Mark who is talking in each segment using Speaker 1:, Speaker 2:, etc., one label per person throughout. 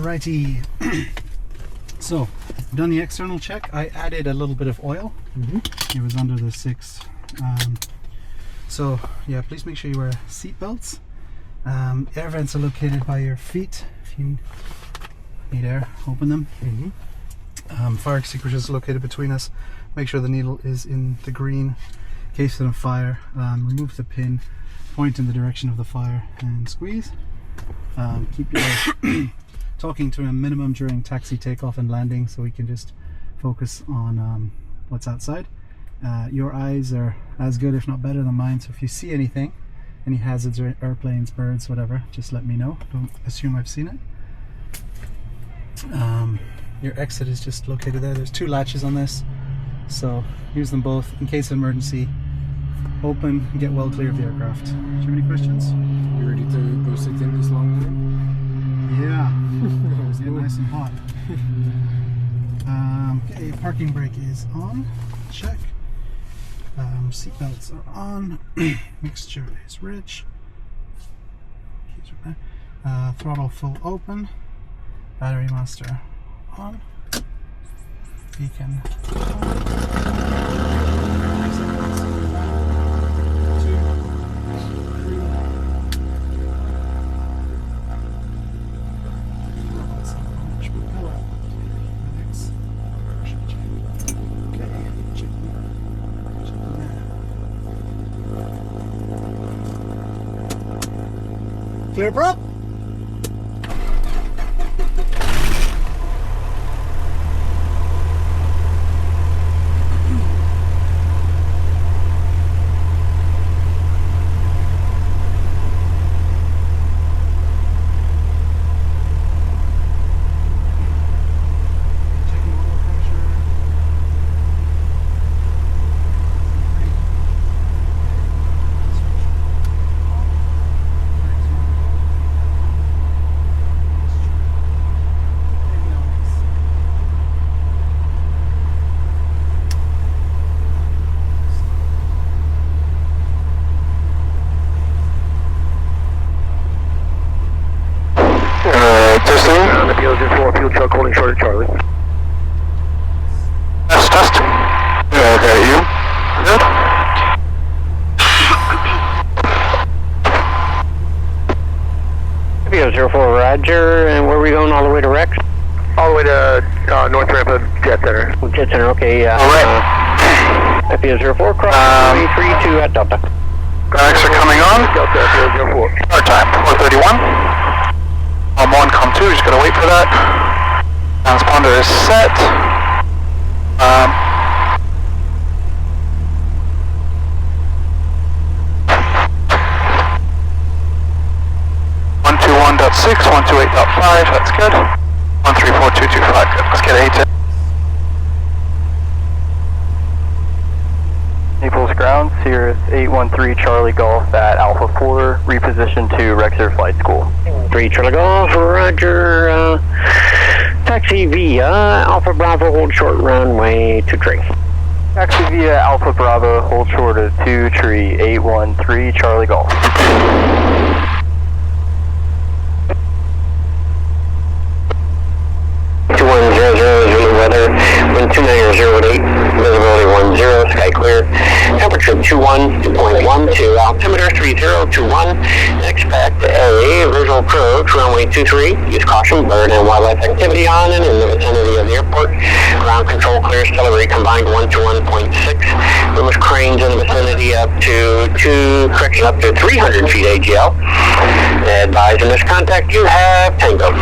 Speaker 1: Righty. So, I've done the external check. I added a little bit of oil. It was under the 6. So, yeah, please make sure you wear seat belts. Air vents are located by your feet. If you need air, open them. Fire extinguisher is located between us. Make sure the needle is in the green. In case of fire, remove the pin, point in the direction of the fire, and squeeze. Keep your talking to a minimum during taxi takeoff and landing, so we can just focus on what's outside. Your eyes are as good, if not better, than mine. So if you see anything, any hazards or airplanes, birds, whatever, just let me know. Don't assume I've seen it. Your exit is just located there. There's 2 latches on this, so use them both in case of emergency. Open and get well clear of the aircraft. Do you have any questions?
Speaker 2: You ready to go sit in this long line?
Speaker 1: Yeah, it's getting nice and hot. Okay, parking brake is on. Check. Seat belts are on. Mixture is rich. Keys are there. Throttle full open. Battery master on. Beacon on. Clear, bro?
Speaker 3: Fuel truck holding short of Charlie.
Speaker 4: Test. Yeah, okay, you? Good?
Speaker 3: PPL 04, Roger, and where are we going, all the way to Rex?
Speaker 5: All the way to North Ramp of Jet Center.
Speaker 3: Jet Center, okay,
Speaker 4: Alright.
Speaker 3: PPL 04, cross 332 at Delta.
Speaker 4: Bags are coming on.
Speaker 5: Delta PPL 04.
Speaker 4: Start time, 4:31. 1, come 2, just gotta wait for that. Transponder is set. 121.6, 128.5, that's good. 134225, good. Let's get 8 in.
Speaker 6: Naples ground, Sirius 813 Charlie Golf at Alpha 4, reposition to Rexer Flight School.
Speaker 3: 3 Charlie Golf, Roger, taxi via Alpha Bravo, hold short runway to tree.
Speaker 6: Taxi via Alpha Bravo, hold short of 2 tree 813 Charlie Golf.
Speaker 3: 2100 Zulu weather, wind 29008, visibility 10, sky clear, temperature 212.12, altimeter 3021, expect a visual approach, runway 23, use caution, bird and wildlife activity on and in the vicinity of the airport, ground control clear, celery combined 121.6, numerous cranes in the vicinity up to 300 feet AGL, advise in this contact you have Tango.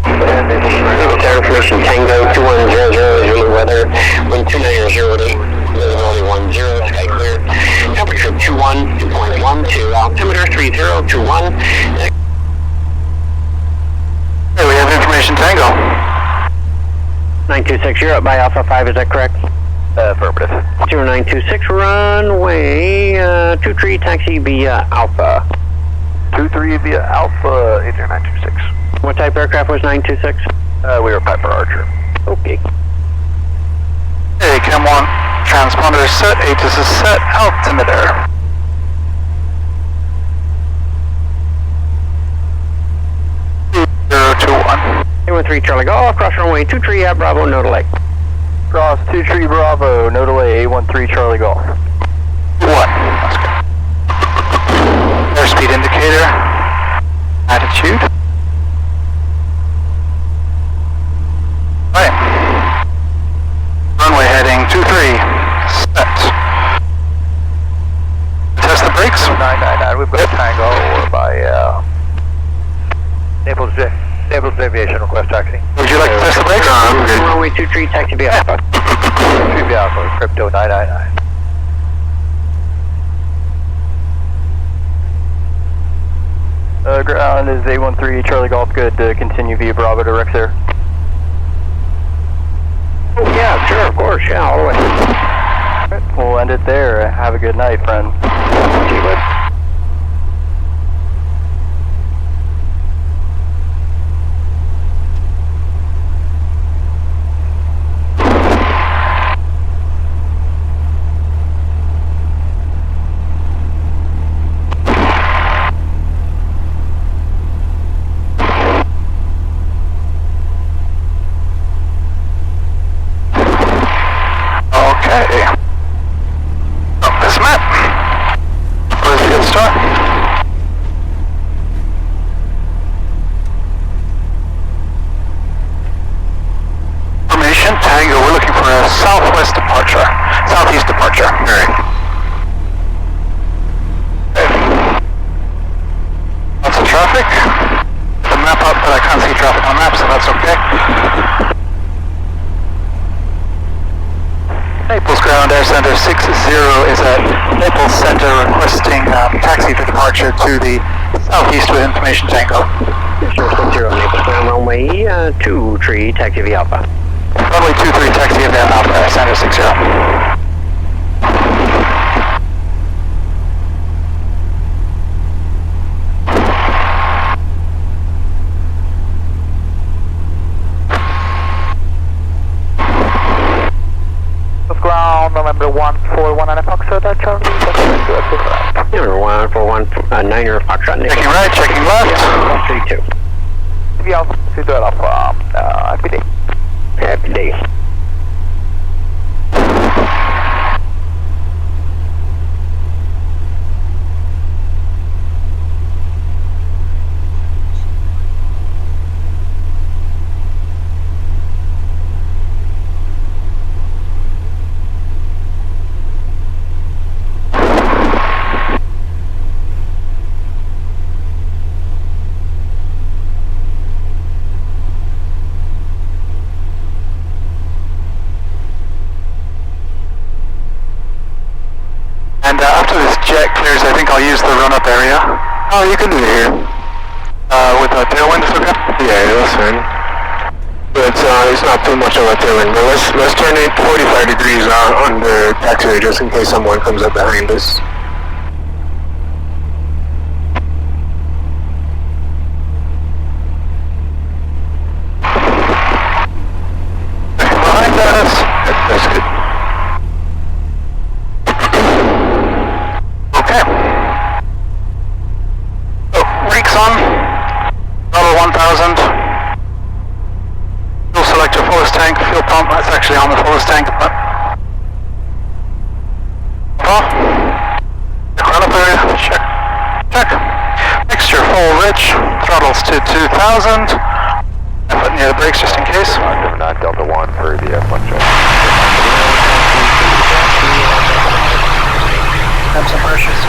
Speaker 3: Air information Tango 2100 Zulu weather, wind 29008, visibility 10, sky clear, temperature 212.12, altimeter 3021.
Speaker 4: Hey, we have information Tango.
Speaker 3: 926, you're up by Alpha 5, is that correct?
Speaker 6: Affirmative.
Speaker 3: 0926, runway 23, taxi via Alpha.
Speaker 6: 23 via Alpha, 80926.
Speaker 3: What type aircraft was 926?
Speaker 6: We were Piper Archer.
Speaker 3: Okay.
Speaker 4: Hey, Cam 1, transponder is set, ATIS is set, altimeter. 021.
Speaker 3: 813 Charlie Golf, cross runway 23 at Bravo, no delay.
Speaker 6: Cross 23 Bravo, no delay, 813 Charlie Golf.
Speaker 4: 1. That's good. Airspeed indicator. Attitude. Right. Runway heading 23. Set. Test the brakes.
Speaker 6: 999, we've got a Tango by Naples Aviation request taxi.
Speaker 4: Would you like to test the brakes?
Speaker 3: Runway 23, taxi via Alpha.
Speaker 6: 3 Alpha, Crypto 999. Ground is 813 Charlie Golf, good to continue via Bravo to Rex Air.
Speaker 3: Oh yeah, sure, of course, yeah, all the way.
Speaker 6: Alright, we'll end it there. Have a good night, friend.
Speaker 3: See you, bud.
Speaker 4: Okay. Up this map. Where's the good start? Formation, Tango, we're looking for a southwest departure. Southeast departure. Alright. Lots of traffic. The map up, but I can't see traffic on the map, so that's okay. Naples Ground Air Center 60 is at Naples Center requesting taxi for departure to the southeast with information Tango.
Speaker 3: 060 Naples Ground, runway 23, taxi via Alpha.
Speaker 4: Runway 23 taxi via Alpha Air Center 60.
Speaker 6: Ground, November 141 Foxtrot, Charlie.
Speaker 3: Number 141 Foxtrot, Naples.
Speaker 4: Checking right, checking left.
Speaker 3: Yeah, 32.
Speaker 6: We also see that off happy day.
Speaker 3: Happy day.
Speaker 4: And after this jet clears, I think I'll use the run-up area. Oh, you can do it here. With a tailwind, it's okay?
Speaker 5: Yeah, that's fine. But it's not too much of a tailwind. But let's turn it 45 degrees on the taxiway just in case someone comes up behind us.
Speaker 4: Behind us.
Speaker 5: That's good.
Speaker 4: Okay. So, brakes on. Bravo 1000. Fuel selector, fullest tank, fuel pump, that's actually on the fullest tank. But off. Run up area, check. Check. Mixture full rich, throttles to 2000. I put near the brakes just in case.
Speaker 6: Number 9 Delta 1 for the F1 check.
Speaker 3: Have some pressures.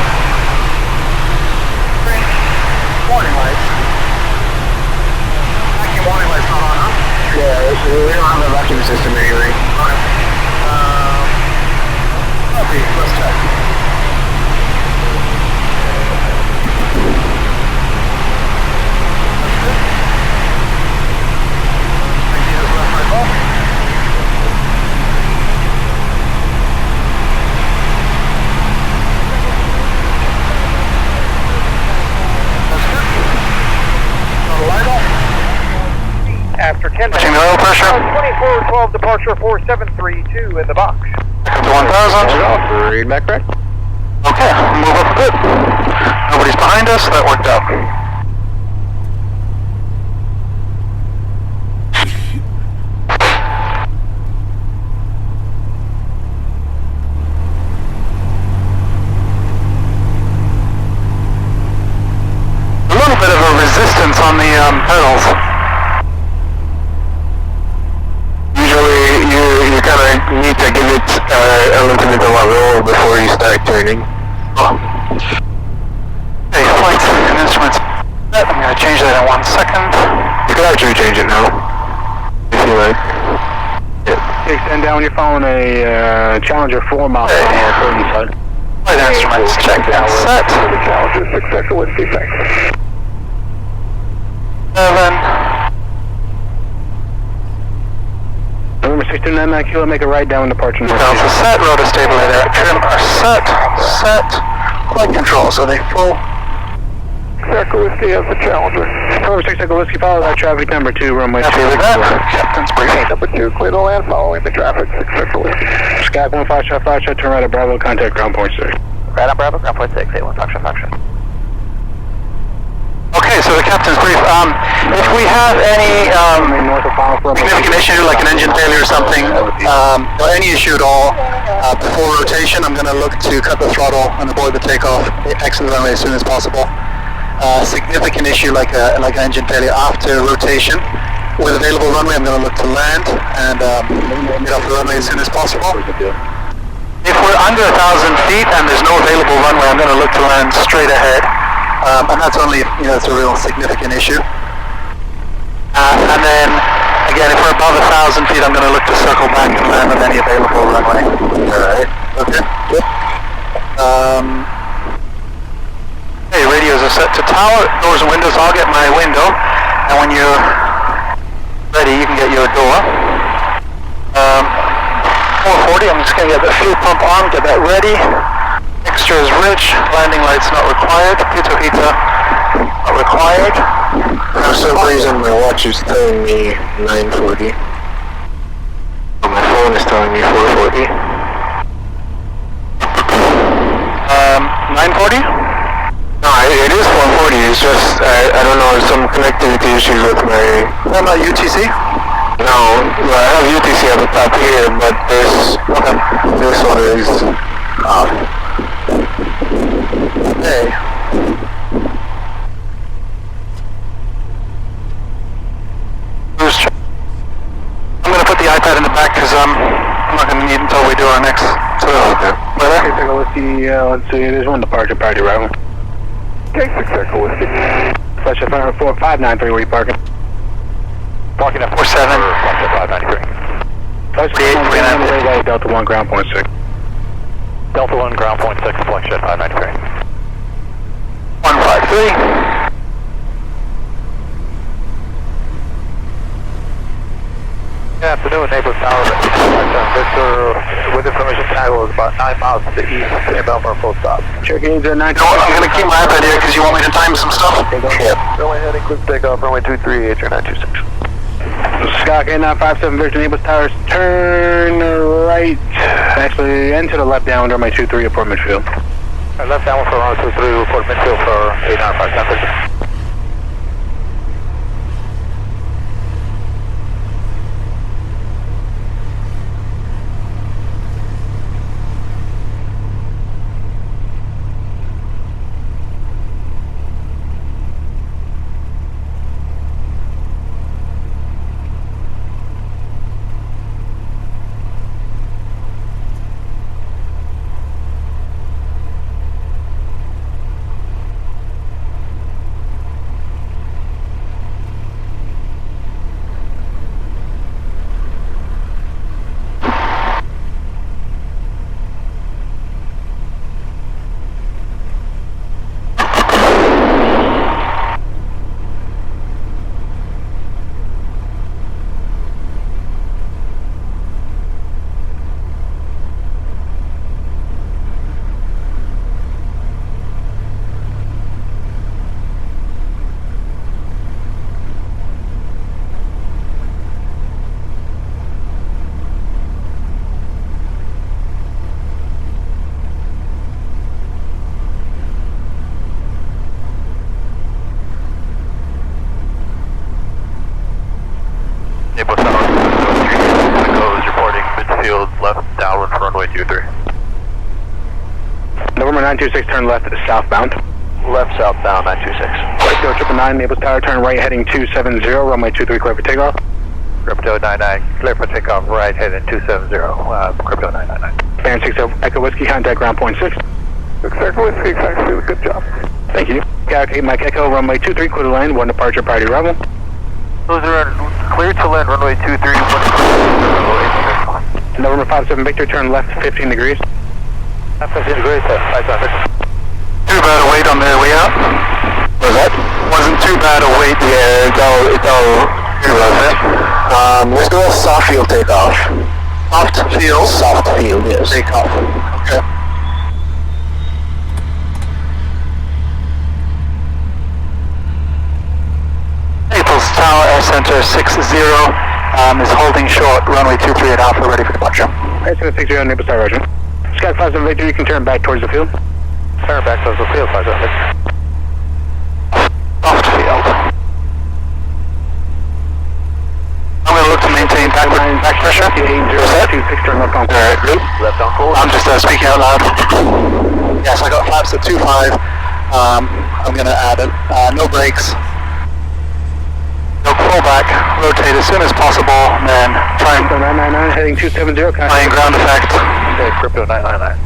Speaker 3: Warning lights. Vacuum warning lights not on, huh? Yeah, we don't have a vacuum system anyway. Okay, let's check.
Speaker 6: After 10
Speaker 4: Checking the oil pressure.
Speaker 6: 2412 departure 4732 in the box.
Speaker 4: Back up to 1000.
Speaker 3: Read back correct.
Speaker 4: Okay, move up a bit. Nobody's behind us, that worked out.
Speaker 5: need to give it a little bit of a roll before you start turning.
Speaker 4: Oh. Okay, flights and instruments. I'm going to change that in 1 second.
Speaker 5: You can actually change it now, if you like.
Speaker 7: Extend down when you're following a Challenger 4 mile per hour.
Speaker 4: Flight instruments checked and set.
Speaker 3: Challenger 6 Echo Whiskey, thanks.
Speaker 4: 7.
Speaker 7: November 629 kilo, make a right down departure.
Speaker 4: Belts are set, rotor stabilizer trim are set, flight controls, are they full?
Speaker 3: Echo Whiskey has the Challenger.
Speaker 7: November 6 Echo Whiskey, follow that traffic number 2, runway 2.
Speaker 4: Happy with that? Captain's briefing.
Speaker 3: Number 2, clear to land following the traffic, 6 Echo Whiskey.
Speaker 7: Sky 1 5 shot, turn right at Bravo, contact ground point 6.
Speaker 6: Right on Bravo, ground point 6, 81, function.
Speaker 4: Okay, so the captain's brief. If we have any significant issue, like an engine failure or something, or any issue at all, before rotation, I'm going to look to cut the throttle and avoid the takeoff, exit the runway as soon as possible. Significant issue like an engine failure after rotation. With available runway, I'm going to look to land and get off the runway as soon as possible. If we're under 1,000 feet and there's no available runway, I'm going to look to land straight ahead. And that's only if, it's a real significant issue. And then, again, if we're above 1,000 feet, I'm going to look to circle back and land on any available runway. Alright, okay. Good. Okay, radios are set to tower, doors and windows, I'll get my window. And when you're ready, you can get your door. 440, I'm just going to get the fuel pump on, get that ready. Mixture is rich, landing lights not required, pitot heater not required.
Speaker 5: For some reason my watch is telling me 940. My phone is telling me 440.
Speaker 4: 940?
Speaker 5: No, it is 440, it's just, I don't know, some connectivity issues with my...
Speaker 4: I'm not UTC?
Speaker 5: No, well, I have UTC at the top here, but this one is off.
Speaker 4: Hey. I'm going to put the iPad in the back because I'm not going to need until we do our next. So,
Speaker 5: Okay.
Speaker 7: Okay, take a look. Let's see, there's one departure party arrival.
Speaker 3: Okay, 6 Echo Whiskey.
Speaker 7: Flash at 593, where you parking?
Speaker 4: Parking at 47.
Speaker 6: Flash at 593.
Speaker 7: Flash at Delta 1, ground point 6.
Speaker 6: Delta 1, ground point 6, flash at 593.
Speaker 4: 153.
Speaker 6: Good afternoon, Naples Tower. Victor, with information table is about 9 miles to the east, inbound for a full stop.
Speaker 7: Check in at 9.
Speaker 4: I'm going to keep my iPad here because you want me to time some stuff?
Speaker 6: Yep. Runway heading, clear takeoff, runway 23, H 926.
Speaker 7: Scott K957 Victor Naples Towers, turn right. Actually, and to the left down, runway 23, report midfield.
Speaker 6: Left down for runway 23, report midfield for 895 center.
Speaker 7: November 926, turn left southbound.
Speaker 6: Left southbound 926.
Speaker 7: Flight 09, Naples Tower, turn right heading 270, runway 23, clear for takeoff.
Speaker 6: Crypto 99, clear for takeoff right heading 270, Crypto 999.
Speaker 7: Fan 6 Echo Whiskey, contact ground point 6.
Speaker 6: Echo Whiskey, exactly, good job.
Speaker 7: Thank you. Calculate Mike Echo, runway 23, clear to land, 1 departure, priority arrival.
Speaker 6: Those are clear to land, runway 23, 1
Speaker 7: November 57 Victor, turn left 15 degrees.
Speaker 6: 15 degrees, 500.
Speaker 4: Too bad a wait on the way out.
Speaker 5: Was that?
Speaker 4: Wasn't too bad a wait.
Speaker 5: Yeah, it's all let's do a soft field takeoff.
Speaker 4: Soft field.
Speaker 5: Soft field, yes.
Speaker 4: Takeoff. Okay. Naples Tower Air Center 60 is holding short. Runway 23 at Alpha, ready for departure.
Speaker 7: Air Center 60 Naples Tower, roger. Sky 57 Victor, you can turn back towards the field.
Speaker 6: Turn back towards the field, 500.
Speaker 4: Soft field. I'm going to look to maintain back pressure.
Speaker 7: What's that? 26, turn left on course.
Speaker 4: Alright, good.
Speaker 6: Left on course.
Speaker 4: I'm just speaking out loud. Yes, I got flaps at 2.5. I'm going to add it. No brakes. No pullback. Rotate as soon as possible, and then try and
Speaker 7: 999, heading 270,
Speaker 4: try and ground effect.
Speaker 6: Okay, Crypto 999.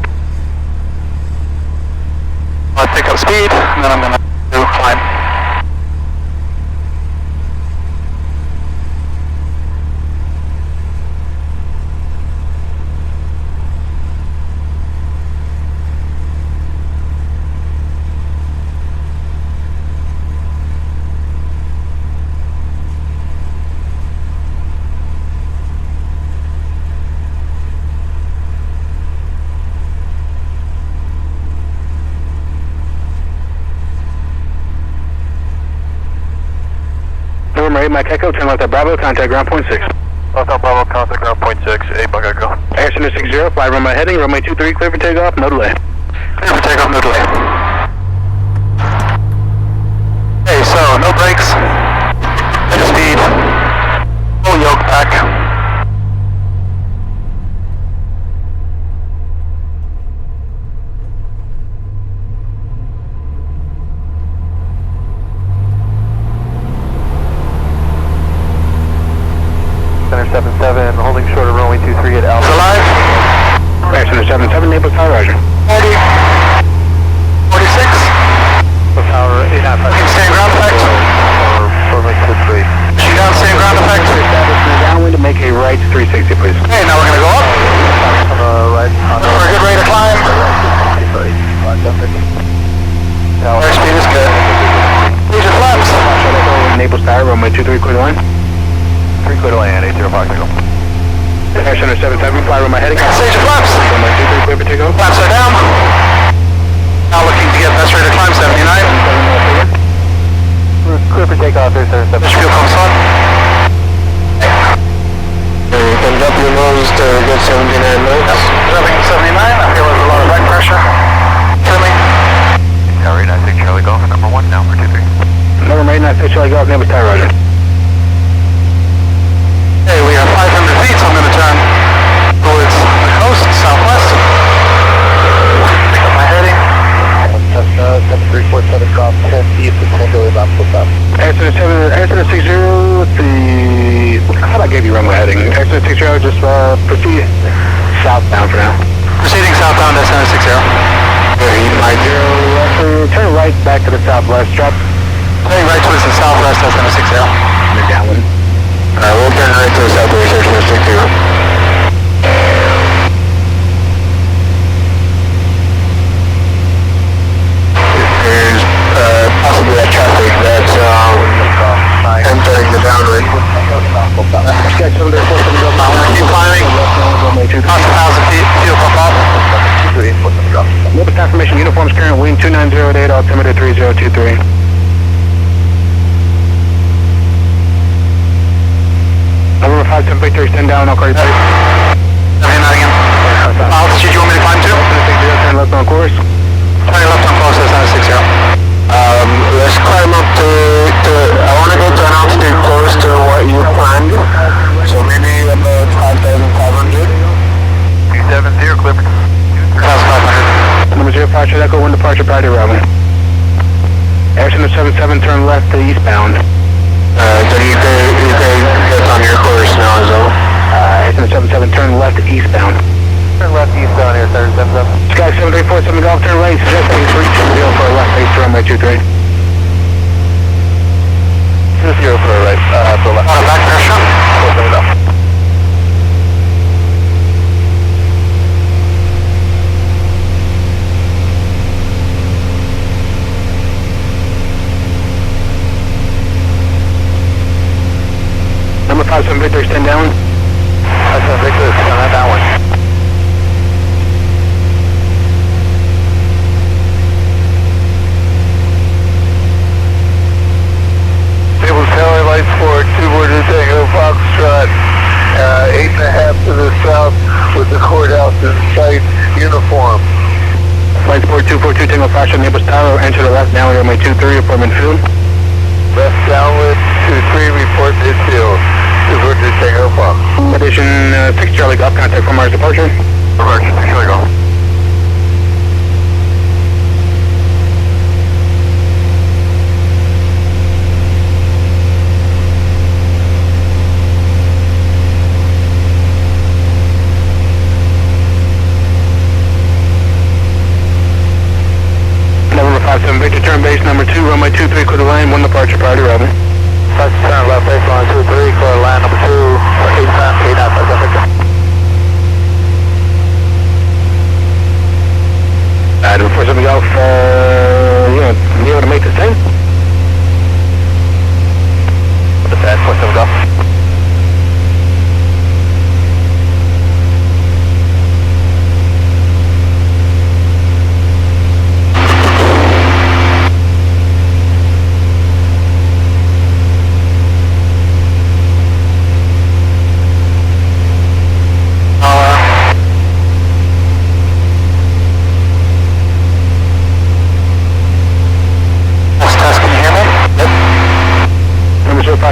Speaker 4: I'll pick up speed, and then I'm going to do climb.
Speaker 7: November 8 Mike Echo, turn left at Bravo, contact ground point 6.
Speaker 6: Left on Bravo, contact ground point 6, 8 Buck Echo.
Speaker 7: Air Center 60, fly runway heading, runway 23, clear for takeoff, no delay.
Speaker 4: Clear for takeoff, no delay. Okay, so no brakes. Better speed. Full yoke pack.
Speaker 6: Center 77, holding short of runway 23 at Alpha.
Speaker 4: It's alive.
Speaker 7: Air Center 77, Naples Tower, roger.
Speaker 4: 40. 46.
Speaker 6: Power 8.5.
Speaker 4: Same ground effect.
Speaker 6: Runway 23.
Speaker 4: Pushing down, same ground effect.
Speaker 7: Downwind to make a right 360, please.
Speaker 4: Okay, now we're going to go up.
Speaker 6: On the right.
Speaker 4: Look for a good rate of climb. Airspeed is good. These are flaps.
Speaker 7: Naples Tower, runway 23, clear to land.
Speaker 6: 3 clear to land, 805 Echo.
Speaker 7: Air Center 77, fly runway heading.
Speaker 4: Stage of flaps.
Speaker 7: Runway 23, clear for takeoff.
Speaker 4: Flaps are down. Now looking to get best rate of climb, 79.
Speaker 6: Clear for takeoff, Air Center 77.
Speaker 4: Fish fuel pumps on.
Speaker 5: You can drop your nose to get 79 knots.
Speaker 4: Dropping to 79. I feel there's a lot of back pressure. Trimming.
Speaker 6: Tower 896 Charlie Golf, number 1 now for 23.
Speaker 7: November 8 96 Charlie Golf, Naples Tower, roger.
Speaker 4: Okay, we are 500 feet, so I'm going to turn towards the coast, southwest. Pick up my heading.
Speaker 6: 7347 drop 10 east of Tango about flip up.
Speaker 7: Air Center 60, let's see, how about I gave you runway heading? Air Center 60, just proceed southbound for now.
Speaker 4: Proceeding southbound, SN 60.
Speaker 7: Turn right back to the southwest, drop.
Speaker 4: Turning right towards the southwest, SN 60.
Speaker 7: And downwind.
Speaker 5: Alright, we'll turn right to the southwest, Air Center 60. There's possibly that traffic that's entering the downwind.
Speaker 7: Sketch 7 there, 47 Golf.
Speaker 4: I'm going to keep climbing. Past 1,000 feet, fuel pump up.
Speaker 7: Naples confirmation, uniforms current wind 2908, altimeter 3023. November 57 Victor, extend down, I'll call you back.
Speaker 4: Okay, not again. Altitude you want me to climb to?
Speaker 7: Turn left on course.
Speaker 4: Turning left on course, SN 60.
Speaker 5: Let's climb up to I want to go to an altitude close to what you planned. So maybe about 5,500.
Speaker 6: 270, clear for
Speaker 4: 1,500.
Speaker 7: Number 0, departure, Echo 1 departure, priority arrival. Air Center 77, turn left to eastbound.
Speaker 5: So you can get on your course
Speaker 7: 7347 Golf, turn right, suggest heading 320 for a left, base to runway 23.
Speaker 6: 0 for a right, to the left.
Speaker 4: Back pressure.
Speaker 6: 47 Golf.
Speaker 7: Number 57 Victor, extend down.
Speaker 6: 57 Victor, extend that downwind. Stable tail lights for 2 Tango Foxtrot, 8.5 to the south with the courthouse in sight, uniform.
Speaker 7: Flight 4242 Tango Foxtrot, Naples Tower, enter the left, now runway 23, appointment field.
Speaker 6: Left downwind, 23, report midfield. 2 Tango Fox.
Speaker 7: Addition 6 Charlie Golf, contact from Mars departure.
Speaker 6: Roger, 6 Charlie Golf.
Speaker 7: Number 57 Victor, turn base number 2, runway 23, clear the line, 1 departure prior to arrival.
Speaker 6: Turn left base line 23, clear line number 2, 8 knots, Victor.
Speaker 7: Number 47 Golf, be able to make this thing?
Speaker 6: What's that, 47 Golf?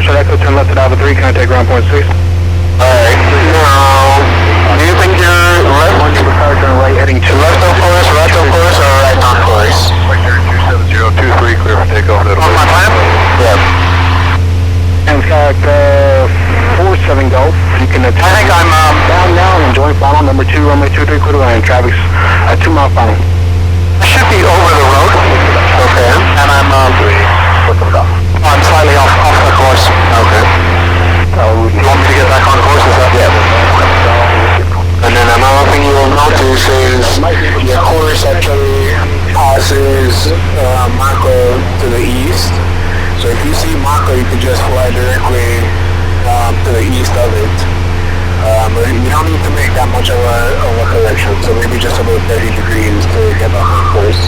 Speaker 7: Short Echo, turn left at Alpha 3, contact ground point 6.
Speaker 4: Alright, now, do you think you're left?
Speaker 7: One number car, turn right, heading to
Speaker 4: Left on course, right on course, or right on course?
Speaker 6: Right there, 27023, clear for takeoff.
Speaker 4: On my plan? Yeah.
Speaker 7: And Scott, 47 Golf, you can
Speaker 4: I think I'm,
Speaker 7: down now and join final number 2, runway 23, clear the line, traffic's at 2 mile final.
Speaker 4: I should be over the road. Okay. And I'm, I'm slightly off the course. Okay. You want me to get back on course, is that? Yeah. And then another thing you will notice is your course actually passes Marco to the east. So if you see Marco, you can just fly directly to the east of it. But you don't need to make that much of a correction. So maybe just about 30 degrees to get back on course.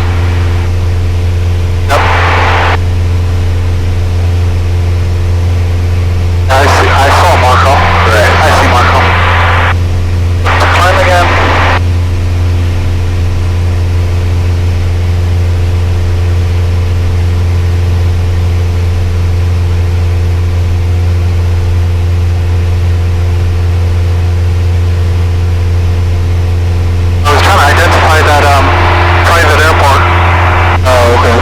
Speaker 4: Yep. I saw Marco. Right. I see Marco. Climb again. I was trying to identify that private airport. Oh, okay.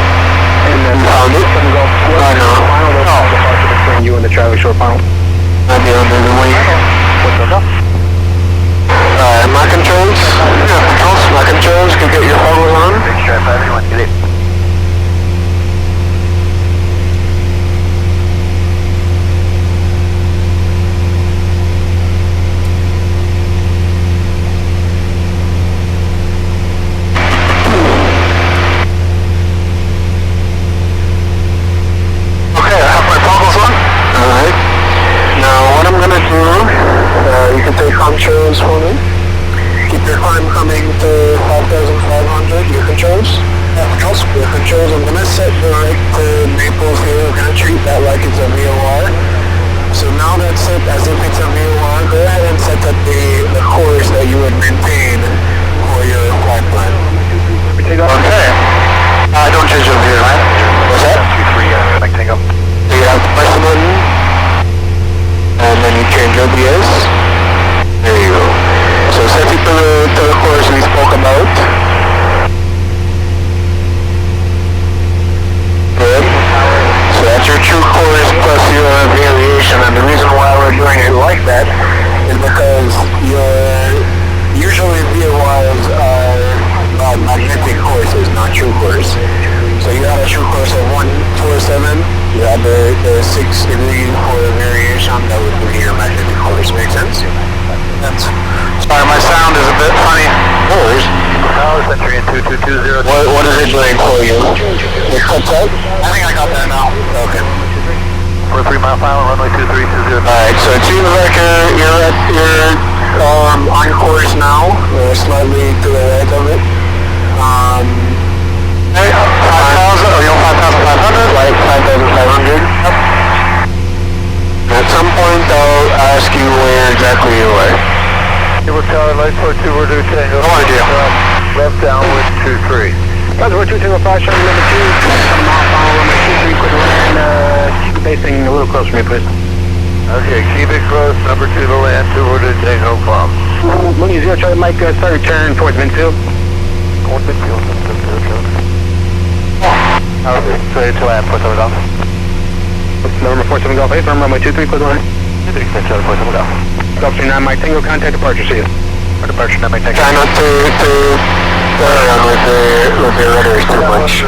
Speaker 7: And then
Speaker 4: you found it? I know.
Speaker 7: Final departure between you and the traffic short final.
Speaker 4: I'll be under the wing. My controls? Yeah, controls. My controls can get your Foggles on. Okay, I have my Foggles on. Alright. Now what I'm gonna do, you can take controls for me. Keep your climb coming to 5,500, your controls. Your controls, I'm gonna set the right to Naples here. We're gonna treat that like it's a VOR. So now that's set as if it's a VOR, go ahead and set up the course that you would maintain for your flight plan. Okay. Don't change over here, right? What's that?
Speaker 6: 2-3, like Tango.
Speaker 4: So you have to press the button, and then you change OBS. There you go. So set it to the course we spoke about. Good. So that's your true course plus your variation, and the reason why we're doing it like that
Speaker 6: Centurion 2220.
Speaker 5: What is it doing for you? It cuts out?
Speaker 4: I think I got that now.
Speaker 5: Okay.
Speaker 6: For 3 mile final, runway 2320.
Speaker 5: Alright, so it seems like you're on course now, slightly to the right of it.
Speaker 4: 5,000, or you're 5,500?
Speaker 5: Like 5,500. Yep. At some point I'll ask you where exactly you are.
Speaker 6: Cable tower, light for 2 Order Tango.
Speaker 4: No idea.
Speaker 6: Left downwind 23.
Speaker 7: Guys, we're 2 Tango 5, shuttle number 2. Mile final, runway 23, quick land. Keep the basing a little closer to me, please.
Speaker 6: Okay, keep it close, number 2 to land, 2 Order Tango Palm.
Speaker 7: Mooney 0, Charlie Mike, start return towards Vinfield.
Speaker 6: Going Vinfield,
Speaker 7: Okay, ready to land, 47 Golf. November 47 Golf 8, runway 23, clear the line.
Speaker 6: 47 Golf.
Speaker 7: Golf 39 Mike Tango, contact departure, see you.
Speaker 6: For departure, 9 Mike Tango.
Speaker 5: Try not to play around with the rudders too much.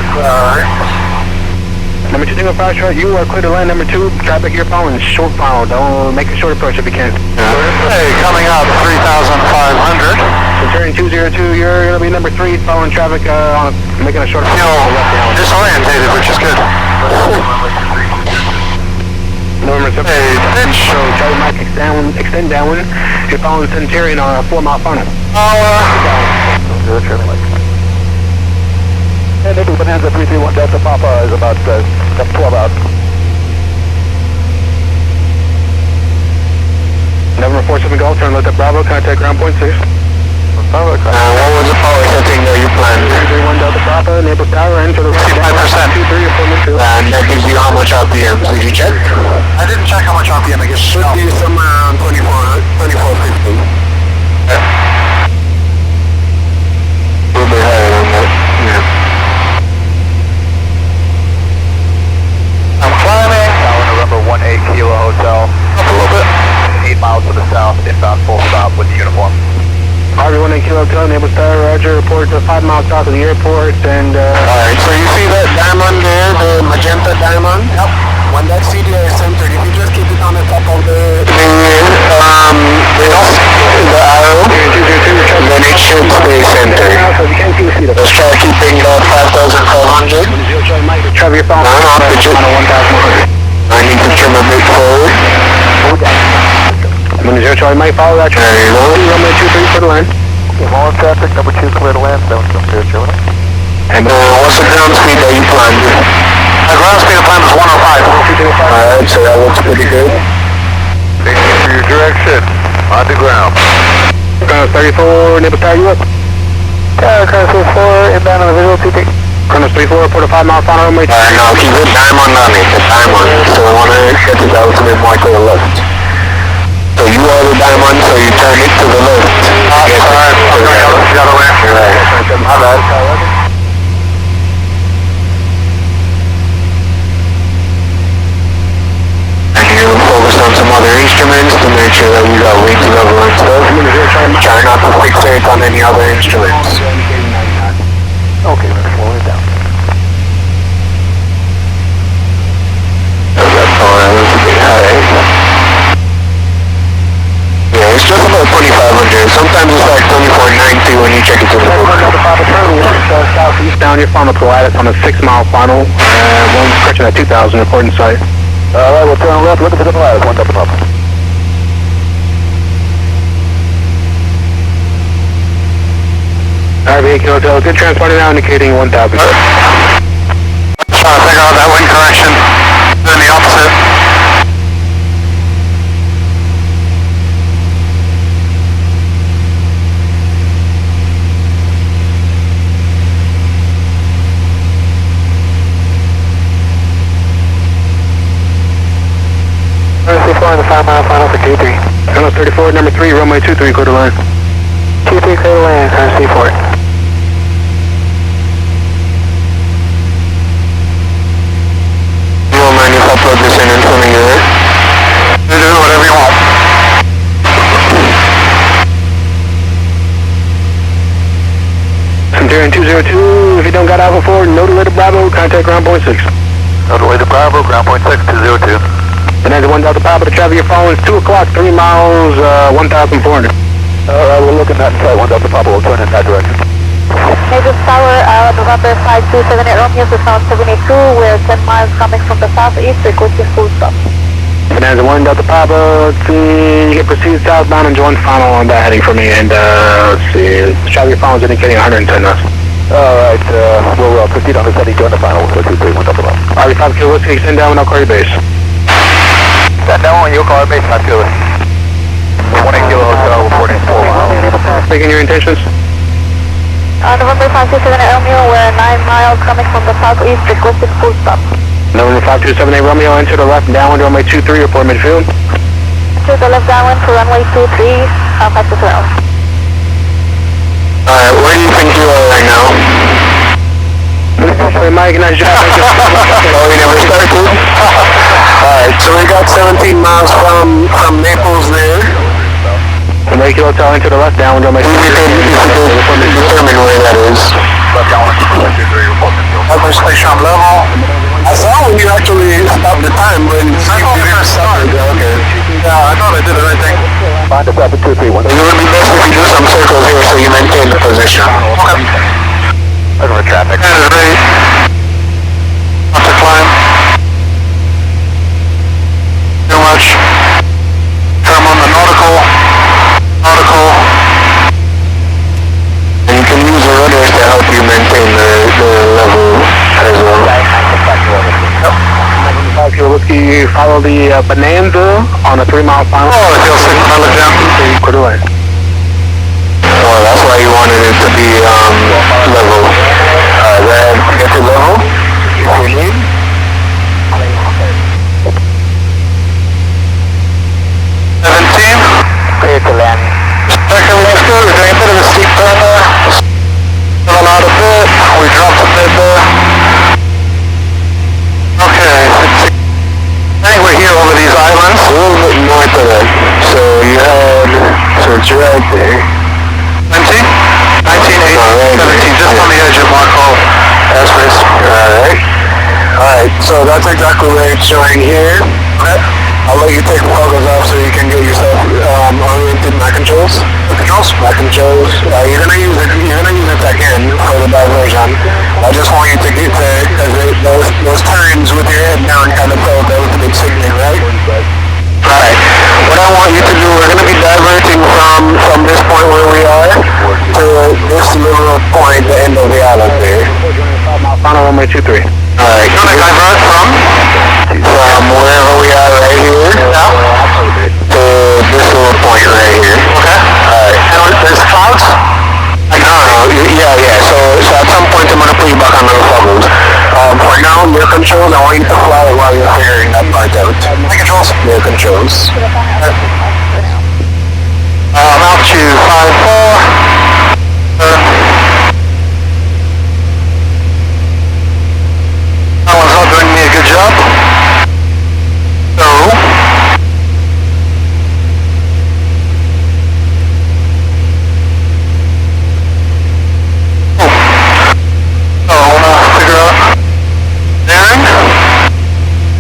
Speaker 7: Number 2 Tango 5 short, you are clear to land. Number 2, traffic here following short final. Don't make a short approach if you can.
Speaker 4: Hey, coming up 3,500.
Speaker 7: Centurion 202, you're going to be number 3 following traffic making a short approach.
Speaker 4: Disorientated, which is good.
Speaker 7: November 7.
Speaker 4: Hey, pitch.
Speaker 7: So Charlie Mike extend downwind. You're following Centurion on a 4 mile final.
Speaker 6: Charlie Mike.
Speaker 7: And everyone has a 331 Delta Papa is about 12 out. November 47 Golf, turn left at Bravo, contact ground point 6.
Speaker 5: What was the power setting that you planned?
Speaker 7: 331 Delta Papa, Naples Tower, enter the right.
Speaker 4: 65%.
Speaker 7: 23 or 4
Speaker 5: And that gives you how much RPMs? Did you check?
Speaker 4: I didn't check how much RPM I guess.
Speaker 5: Should be somewhere around 2450. We'll be higher than that. Yeah.
Speaker 4: I'm climbing.
Speaker 6: Tower November 18 Kilo Hotel.
Speaker 4: Up a little bit.
Speaker 6: 8 miles to the south, inbound full stop with the uniform.
Speaker 7: RV 18 Kilo Hotel, Naples Tower, Roger, report to 5 miles south of the airport, and
Speaker 5: Alright, so you see that diamond there, the magenta diamond? Yep. When that CDI is centered, if you just keep it on the top of the arrow, then it should stay centered. Let's try keeping that 5,500.
Speaker 7: Trevor, your phone.
Speaker 5: No, pitch it.
Speaker 7: 1,100.
Speaker 5: I need to trim a bit forward.
Speaker 7: Moon 0 Charlie Mike, follow that.
Speaker 5: There you go.
Speaker 7: Runway 23 for the line.
Speaker 6: All traffic, number 2 clear to land, 7 Charlie.
Speaker 5: And what's the ground speed that you planned?
Speaker 4: The ground speed of plan is 105.
Speaker 5: Alright, so that looks pretty good.
Speaker 6: Thank you for your direction. On the ground.
Speaker 7: 34, Naples Tower, you up?
Speaker 6: Cross 4, inbound on the visual 2
Speaker 7: Chronos 34, report a 5 mile final runway.
Speaker 5: Alright, now keep it diamond on it, the diamond. So I want to get it out to the more to the left. So you are the diamond, so you turn it to the left.
Speaker 4: Sorry, I'm going the other way.
Speaker 5: Right. My bad. And you focus on some other instruments to make sure that we got wings level and stuff. Try not to fixate on any other instruments.
Speaker 6: Okay, let's slow it down.
Speaker 5: That's all right, that's a bit high. Yeah, it's just about 2,500. Sometimes it's like 2,490 when you check it in the book.
Speaker 7: Southeast down your final Pilatus on a 6 mile final. One stretching at 2,000, reporting site.
Speaker 6: Alright, we'll turn left, looking for the Pilatus, 1 Delta Papa.
Speaker 7: RV Kilo Hotel, good transponder now indicating 1,000.
Speaker 4: Trying to figure out that wind correction. Then the opposite.
Speaker 6: Flying the 5 mile final for Q3.
Speaker 7: Chronos 34, number 3, runway 23, clear to land.
Speaker 6: Q3 clear to land, C4.
Speaker 5: You don't mind if I plug this in front of you, right?
Speaker 4: You do whatever you want.
Speaker 7: Centurion 202, if you don't got Alpha 4, no delay to Bravo, contact ground point 6.
Speaker 6: No delay to Bravo, ground point 6, 202.
Speaker 7: Bonanza 1 Delta Papa, the traffic you're following is 2 o'clock, 3 miles, 1,400.
Speaker 6: Alright, we're looking at 1 Delta Papa, we'll turn in that direction.
Speaker 8: Manoeuvres Tower, November 5278 Romeo to South 72, we're 10 miles coming from the southeast, requesting full stop.
Speaker 7: Bonanza 1, Delta Papa, let's see, you can proceed southbound and join final on that heading for me, and let's see, shot your phone's indicating 110 knots.
Speaker 6: Alright, we'll proceed on the steady, join the final, 2-3, 1 double up.
Speaker 7: Alright, 5 kilo, let's extend down and I'll call your base.
Speaker 6: Stand down when you'll call our base, 5 kilo. 1 kilo hotel, reporting 4 miles.
Speaker 7: Taking your intentions?
Speaker 8: November 5278 Romeo, we're 9 miles coming from the southeast, requesting full stop.
Speaker 7: November 5278 Romeo, into the left, downwind, runway 23, report midfield.
Speaker 8: To the left downwind for runway 23, pass this around.
Speaker 5: Alright, where do you think you are right now?
Speaker 7: Hey Mike, nice job.
Speaker 5: Oh, we never started? Alright, so we got 17 miles from Naples there.
Speaker 7: Runway Kilo Hotel into the left, downwind, runway 23.
Speaker 5: Determine where that is.
Speaker 6: Left downwind, 23, report midfield.
Speaker 5: Average station level. I saw when you actually stopped the time, but you didn't start. Okay. Yeah, I thought I did the right thing.
Speaker 6: Find us up at 2-3, 1.
Speaker 5: It would be best if you do some circles here so you maintain the position. Okay.
Speaker 6: Over traffic.
Speaker 5: That is ready. Off the climb. Too much. Come on the nautical. And you can use the rudders to help you maintain the level as well.
Speaker 7: 5 kilo whiskey, follow the Bonanza on a 3-mile final.
Speaker 5: Oh, it feels like down.
Speaker 7: Quarter lane.
Speaker 5: Oh, that's why you wanted it to be level. Then get to level. If you need.
Speaker 6: Clear to land.
Speaker 5: Second, let's go. We're doing a bit of a steep turn there. Level out a bit. We dropped a bit there. Okay. I think we're here over these islands. A little bit north of it. So you had, so it's right there. 19? 19, 18, 17, just on the edge of Marco airspace. Alright. Alright, so that's exactly where it's showing here. Okay. I'll let you take the Foggles off so you can get yourself oriented Mac controls. Mac controls. You're gonna use it again for the diversion. I just want you to get there because those turns with your head down kind of felt a little bit sickening, right? Right. What I want you to do, we're gonna be diverting from this point where we are to this little point, the end of the island there.
Speaker 7: Final runway 23.
Speaker 5: Alright, you're gonna divert from wherever we are right here to this little point right here. Okay. Alright. And there's clouds? No. Yeah. So at some point I'm gonna put you back on the Foggles. For now, your controls, I want you to fly while you're figuring that part out. My controls? Your controls. Altitude 5-4. That one's not doing me a good job. So.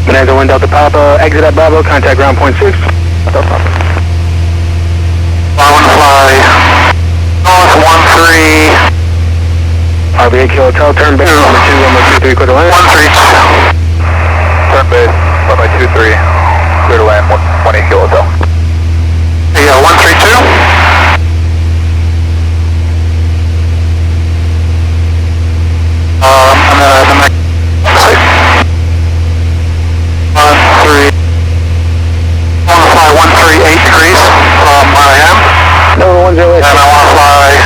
Speaker 7: Bonanza 1 Delta Papa, exit at Bravo, contact ground point 6. Delta Papa.
Speaker 5: I want to fly north 13.
Speaker 7: RBA Kilo Hotel, turn base, number 2, runway 23, clear to land.
Speaker 5: 132.
Speaker 6: Turn base, runway 23, clear to land, 18 Kilo Hotel.
Speaker 5: Yeah, 132. And then the next. 138 degrees from where I am.
Speaker 7: Number 108.
Speaker 5: And I want to fly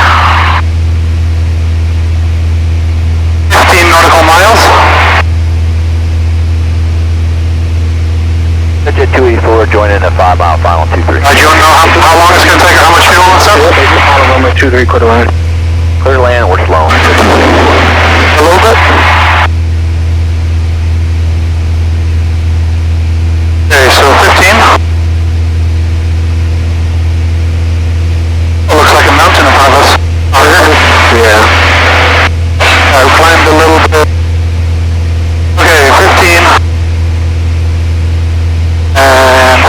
Speaker 5: 15 nautical miles.
Speaker 6: Jet 284, join in a 5-mile final 2-3.
Speaker 5: Do you know how long it's going to take or how much fuel and stuff?
Speaker 7: Final runway 23, clear to land.
Speaker 6: Clear to land, we're slow.
Speaker 5: A little bit. Okay, so 15. Oh, looks like a mountain in front of us. Yeah. I've climbed a little bit. Okay, 15. And...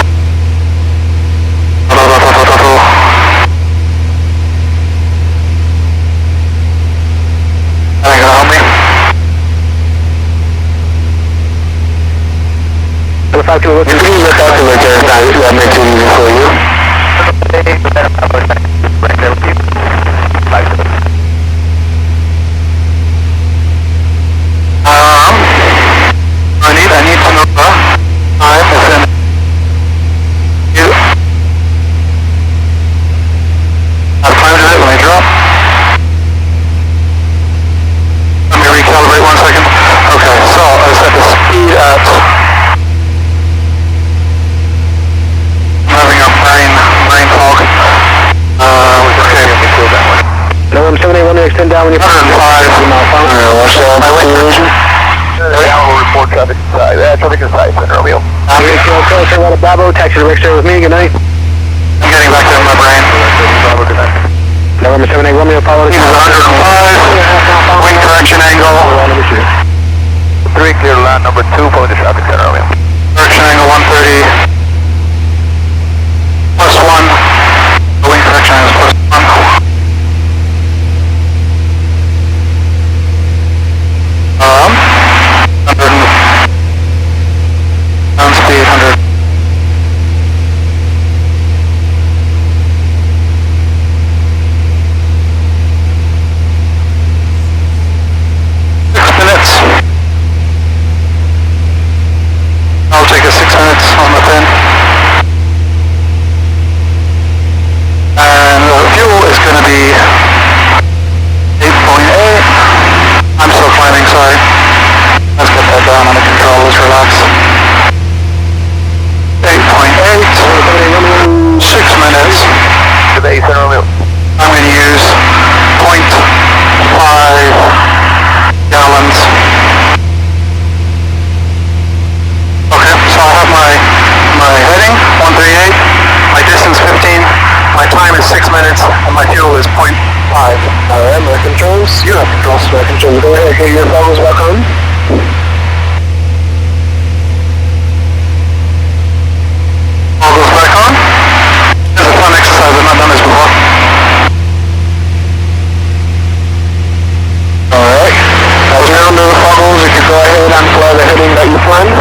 Speaker 7: calculate.
Speaker 5: You can use the calculator if that makes it easy for you. I need to know the time is in you. Out of 5 minutes when I drop. Let me recalibrate 1 second. Okay, so I set the speed at. I'm having a brain fog. Okay.
Speaker 7: No, I'm 781 to extend down when you're
Speaker 5: 105. Alright, watch that. My wind.
Speaker 6: We'll report traffic inside. Traffic inside, Center Romeo.
Speaker 7: Okay, what a Bravo, taxi to Rickster with me, good night.
Speaker 5: I'm getting back to my brain.
Speaker 6: Bravo, good night.
Speaker 7: November 78 Romeo, follow the
Speaker 5: 105, wind correction angle.
Speaker 6: 3, clear line number 2, following the traffic, Center Romeo.
Speaker 5: Correction angle 130. +1. The wind correction angle is +1. Ground speed 100. I'll take a 6 minutes on the pin. And the fuel is going to be 8.8. I'm still climbing, sorry. Let's get that down under control, let's relax. 8.8. 6 minutes.
Speaker 6: Today, Center Romeo.
Speaker 5: I'm going to use 0.5 gallons. Okay, so I have my heading, 138, my distance 15, my time is 6 minutes, and my fuel is 0.5. Alright, my controls, you have controls. My controls, go ahead, get your Foggles back on. Foggles back on. This is a fun exercise, I've not done this before. Alright, as you're under the Foggles, you can go ahead and fly the heading that you planned.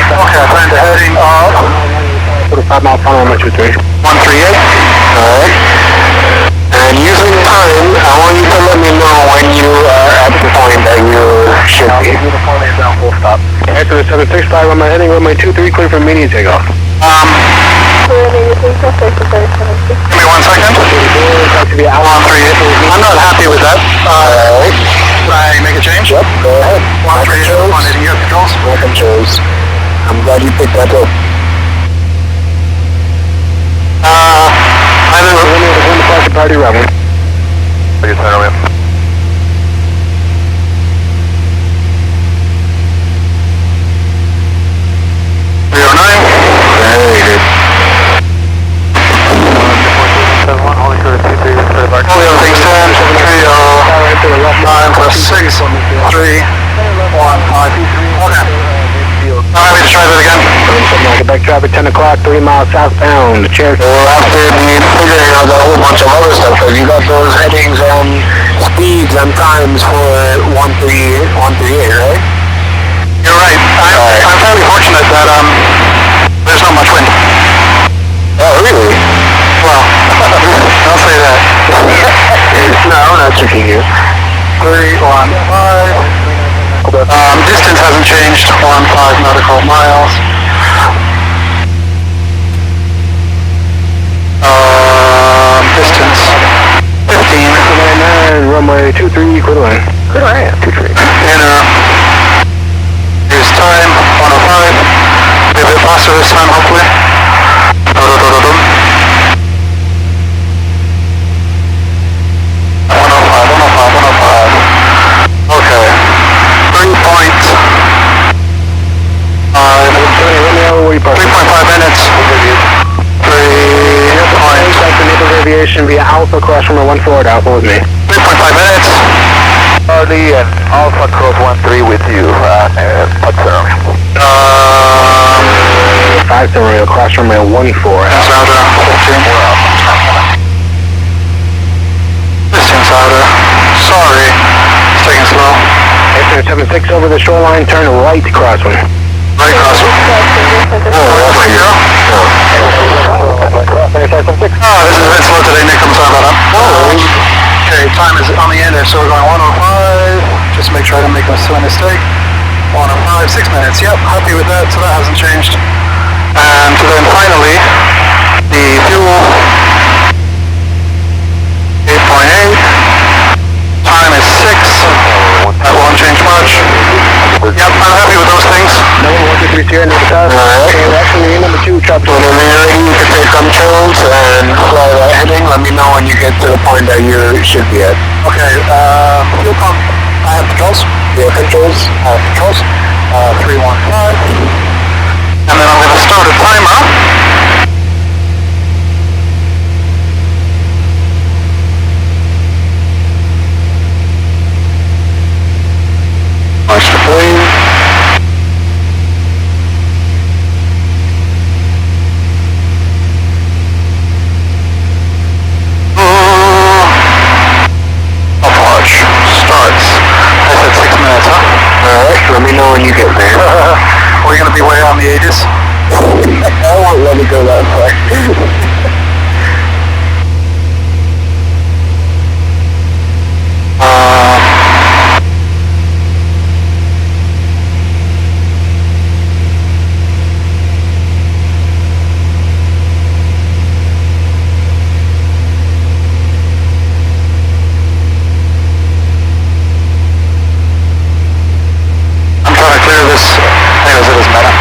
Speaker 5: Okay, I planned the heading of
Speaker 7: 45 mile final on my 23.
Speaker 5: 138. Alright. And using time, I want you to let me know when you are at the point that you should be.
Speaker 7: After the 765 on my heading, runway 23, clear for immediate takeoff.
Speaker 5: Give me 1 second. 138. I'm not happy with that. Alright. Can I make a change? Yep, go ahead. 138, 180, you have controls? My controls. I'm glad you picked that up.
Speaker 7: I'm going to cross the party rebel.
Speaker 6: Okay, Center Romeo.
Speaker 5: All the other things 10, 3, 9 plus 6, 3, 1, 5. Okay. Alright, we just try that again.
Speaker 7: Back traffic 10 o'clock, 3 miles southbound. Cheers.
Speaker 5: We'll have to be figuring out a whole bunch of other stuff, because you got those headings and speeds and times for 138, right? You're right. I'm fairly fortunate that there's not much wind. Oh, really? Well, I'll say that. No, I'm not tricking you. 3, 1, 5. Distance hasn't changed. 1, 5 nautical miles. Distance 15.
Speaker 7: Runway 23, clear line.
Speaker 6: Good line, 23.
Speaker 5: Inner. Here's time, 105. Be a bit faster this time, hopefully. 105. Okay. 3.5 minutes. 3 points.
Speaker 7: Aviation via Alpha, cross from a 14 at Alpha with me.
Speaker 5: 3.5 minutes.
Speaker 6: Charlie and Alpha Cross 13 with you. What's the
Speaker 7: 5 Romeo, cross from a 14
Speaker 5: Distance outer, 15. Distance outer. Sorry. It's taking slow.
Speaker 7: After 76 over the shoreline, turn right to crosswind.
Speaker 5: Right across. Oh, that's my girl.
Speaker 4: Oh, this is a bit slow today, Nick. I'm sorry about that. Okay, time is on the end there, so we're going 105. Just make sure I don't make a silly mistake. 105, 6 minutes. Yep, happy with that, so that hasn't changed. And then finally, the fuel 8.8. Time is 6. That won't change much. Yep, I'm happy with those things.
Speaker 7: Number 123 here, number 5.
Speaker 5: Alright.
Speaker 7: Actually, number 2, traffic.
Speaker 5: Whenever you're ready, you can take controls and fly that heading. Let me know when you get to the point that you should be at.
Speaker 4: Okay, fuel pump. I have controls.
Speaker 5: Yeah, controls.
Speaker 4: 315. And then I'm going to start a timer.
Speaker 5: Launch the plane.
Speaker 4: Approach. Starts. I said 6 minutes, huh?
Speaker 5: Alright, let me know when you get there.
Speaker 4: We're going to be way on the ages.
Speaker 5: I won't let it go that far.
Speaker 4: I'm trying to clear this. Anyways, it doesn't matter.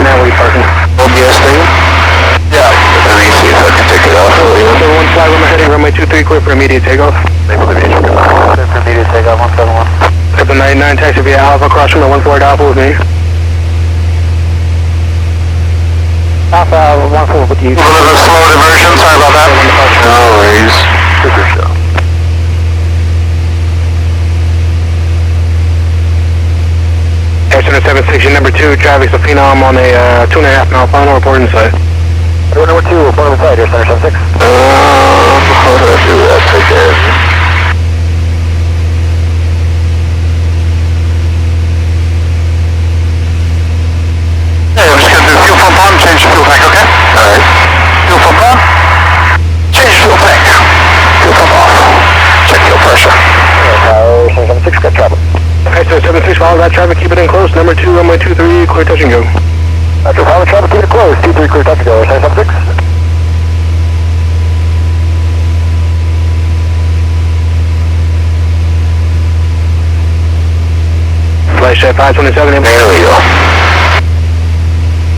Speaker 7: Now we parking.
Speaker 5: OBS thing?
Speaker 4: Yeah.
Speaker 5: Let me see if I can take it off.
Speaker 7: Number 1 fly, runway heading, runway 23, clear for immediate takeoff.
Speaker 4: Clear for immediate takeoff, 171.
Speaker 7: Clip 99, taxi via Alpha, cross from the 14 Alpha with me. Alpha, 14 with you.
Speaker 4: A little bit of slow diversion, sorry about that.
Speaker 5: No worries.
Speaker 4: Super show.
Speaker 7: Air 776, number 2, traffic Phenom on a 2.5 mile final, report inside.
Speaker 4: Number 2, report inside, Air 776.
Speaker 5: How do I do that again?
Speaker 4: Hey, I'm just going to do fuel pump on, change the fuel tank, okay?
Speaker 5: Alright.
Speaker 4: Fuel pump on. Change fuel tank. Fuel pump off. Check fuel pressure.
Speaker 6: Tower 776, got traffic.
Speaker 7: Air 776, follow that traffic, keep it in close. Number 2, runway 23, clear touch and go.
Speaker 6: After follow traffic, keep it closed. 23, clear touch to go. Air 776.
Speaker 7: Flight Jet 527,
Speaker 5: There we go.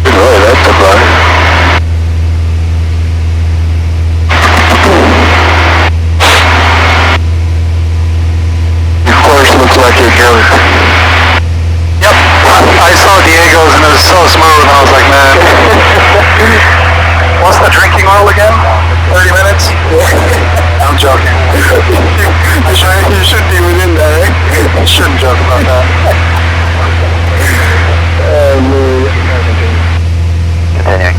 Speaker 5: Really, that's a fun. Your course looks like you're drunk.
Speaker 4: Yep. I saw Diego's and it was so smooth and I was like, man. What's the drinking oil again? 30 minutes? I'm joking. You should be within there, eh? You shouldn't joke about that. Continuing.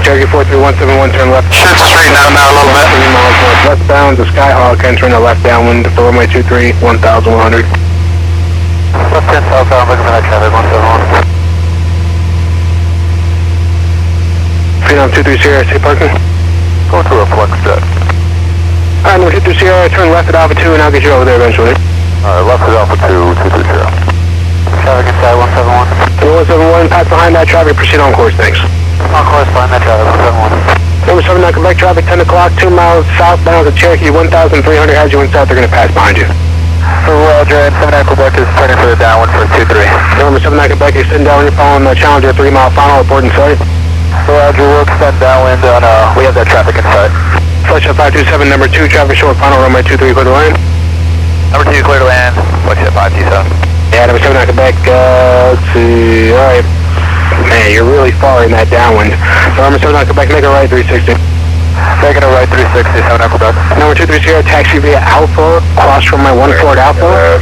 Speaker 7: Cherokee 43171, turn left.
Speaker 4: Should straighten out now a little bit.
Speaker 7: 3 miles north westbound, the Skyhawk entering the left downwind for runway 23, 1100.
Speaker 4: Left 10 southbound, looking for that traffic, 171.
Speaker 7: Phenom 23 Sierra, stay parking.
Speaker 4: Go to a flex jet.
Speaker 7: Alright, number 23 Sierra, turn left at Alpha 2 and I'll get you over there eventually.
Speaker 4: Alright, left at Alpha 2, 230. Traffic inside 171.
Speaker 7: 171, pass behind that traffic, proceed on course, thanks.
Speaker 4: On course, behind that traffic, 171.
Speaker 7: Number 79 Quebec traffic, 10 o'clock, 2 miles southbound to Cherokee, 1,300 as you went south, they're going to pass behind you.
Speaker 4: Roger, and 79 Quebec is turning for the downwind for 23.
Speaker 7: Number 79 Quebec, extend downwind, you're following the Challenger 3 mile final, report in sight.
Speaker 4: Roger, we'll extend downwind on, we have that traffic in sight.
Speaker 7: Flight 527, number 2, traffic short, final runway 23, clear to land.
Speaker 4: Number 2, clear to land, flight 527.
Speaker 7: Yeah, number 79 Quebec, let's see, alright. Man, you're really far in that downwind. So number 79 Quebec, make a right 360.
Speaker 4: Making a right 360, 79 Quebec.
Speaker 7: Number 23 Sierra, taxi via Alpha, cross from my 1 Ford Alpha.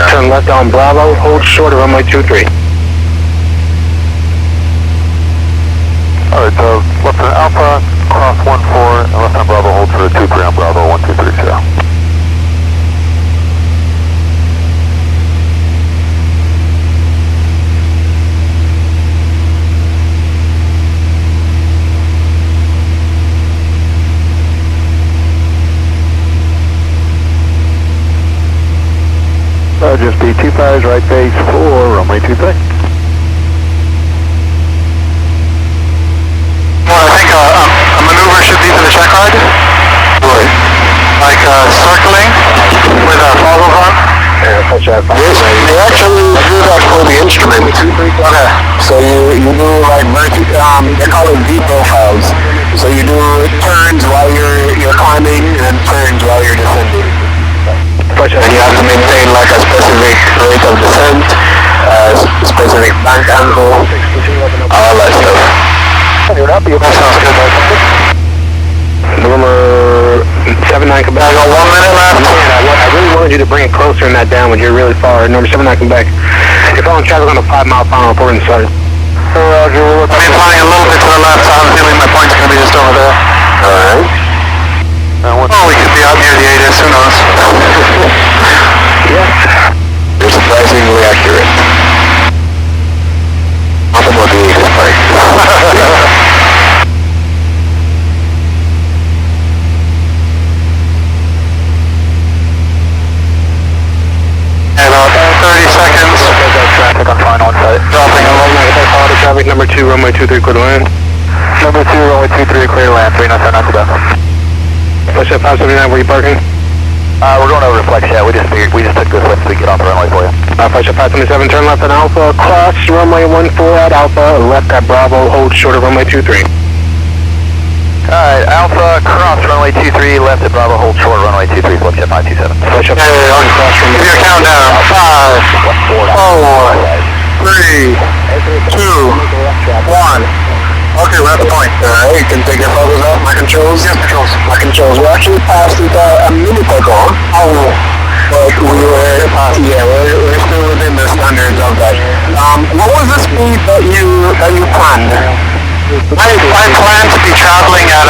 Speaker 7: Turn left on Bravo, hold short of runway 23.
Speaker 4: Alright, so left on Alpha,
Speaker 6: Cross 1-4, left on Bravo, hold for 2-3 on Bravo, 1230. Just be 25's right base for runway 23.
Speaker 4: Well, I think a maneuver should be for the checkride.
Speaker 3: Right.
Speaker 4: Like circling with a foggles on.
Speaker 3: Yes, they actually do that for the instrument.
Speaker 4: Okay.
Speaker 3: So you do like they call it V profiles. So you do turns while you're climbing and turns while you're descending. And you have to maintain like a specific rate of descent, specific bank angle, all that stuff.
Speaker 4: That sounds good.
Speaker 7: Number 79 Quebec.
Speaker 4: I got 1 minute left.
Speaker 7: I really wanted you to bring it closer in that downwind. You're really far. Number 79 Quebec. You're following traffic on a 5-mile final report inside.
Speaker 4: Roger. I've been flying a little bit to the left, so I have a feeling my point's going to be just over there.
Speaker 3: Alright.
Speaker 4: Oh, we could be out near the ATIS, who knows?
Speaker 3: Yes. You're surprisingly accurate. Not about the ATIS part.
Speaker 4: About 30 seconds.
Speaker 6: Traffic on final site.
Speaker 4: Dropping a little bit.
Speaker 7: Auto traffic number 2, runway 23, clear to land.
Speaker 6: Number 2, runway 23, clear to land, 397 out to them.
Speaker 7: Flight 579, where are you parking?
Speaker 6: We're going over to Flex, yeah, we just took this lift to get off the runway for you.
Speaker 7: Flight 577, turn left at Alpha, cross runway 14 at Alpha, left at Bravo, hold short of runway 23.
Speaker 6: Alright, Alpha, cross runway 23, left at Bravo, hold short runway 23, Flex 527.
Speaker 7: Flight 579, cross runway.
Speaker 4: Give your countdown. 5, 4, 3, 2, 1. Okay, we're at the point.
Speaker 3: Alright, you can take your photos off. My controls? Yes, controls. My controls. We actually passed it a minute ago. Oh. But we were, we're still within the standards of that. What was the speed that you planned?
Speaker 4: I plan to be traveling at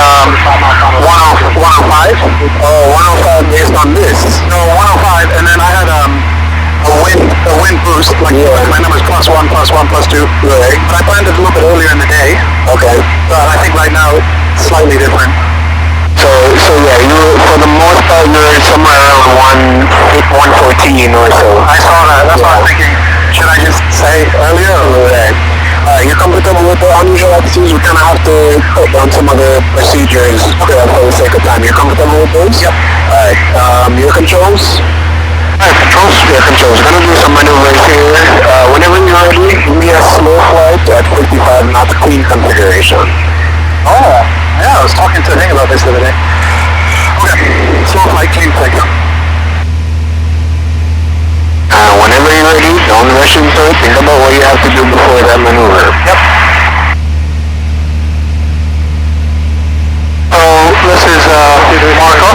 Speaker 4: 105.
Speaker 3: Oh, 105 based on this?
Speaker 4: No, 105, and then I had a wind boost, like my number's +1, +1, +2.
Speaker 3: Right.
Speaker 4: But I planned it a little bit earlier in the day.
Speaker 3: Okay.
Speaker 4: But I think right now it's slightly different.
Speaker 3: So yeah, you for the most part you're somewhere around 114 or so.
Speaker 4: I saw that. That's what I was thinking. Should I just say earlier or
Speaker 3: Right. You're comfortable with the unusual attitudes? We kind of have to put down some other procedures for the sake of time. You're comfortable with those?
Speaker 4: Yep.
Speaker 3: Alright. Your controls?
Speaker 4: controls?
Speaker 3: Yeah, controls. We're gonna do some maneuvers here. Whenever you're ready, give me a slow flight at 55 knots clean configuration.
Speaker 4: Oh, yeah, I was talking to Hing about this the other day. Okay, slow flight, clean flight.
Speaker 3: Whenever you're ready, don't rush into it. Think about what you have to do before that maneuver.
Speaker 4: Yep. So, this is Marco.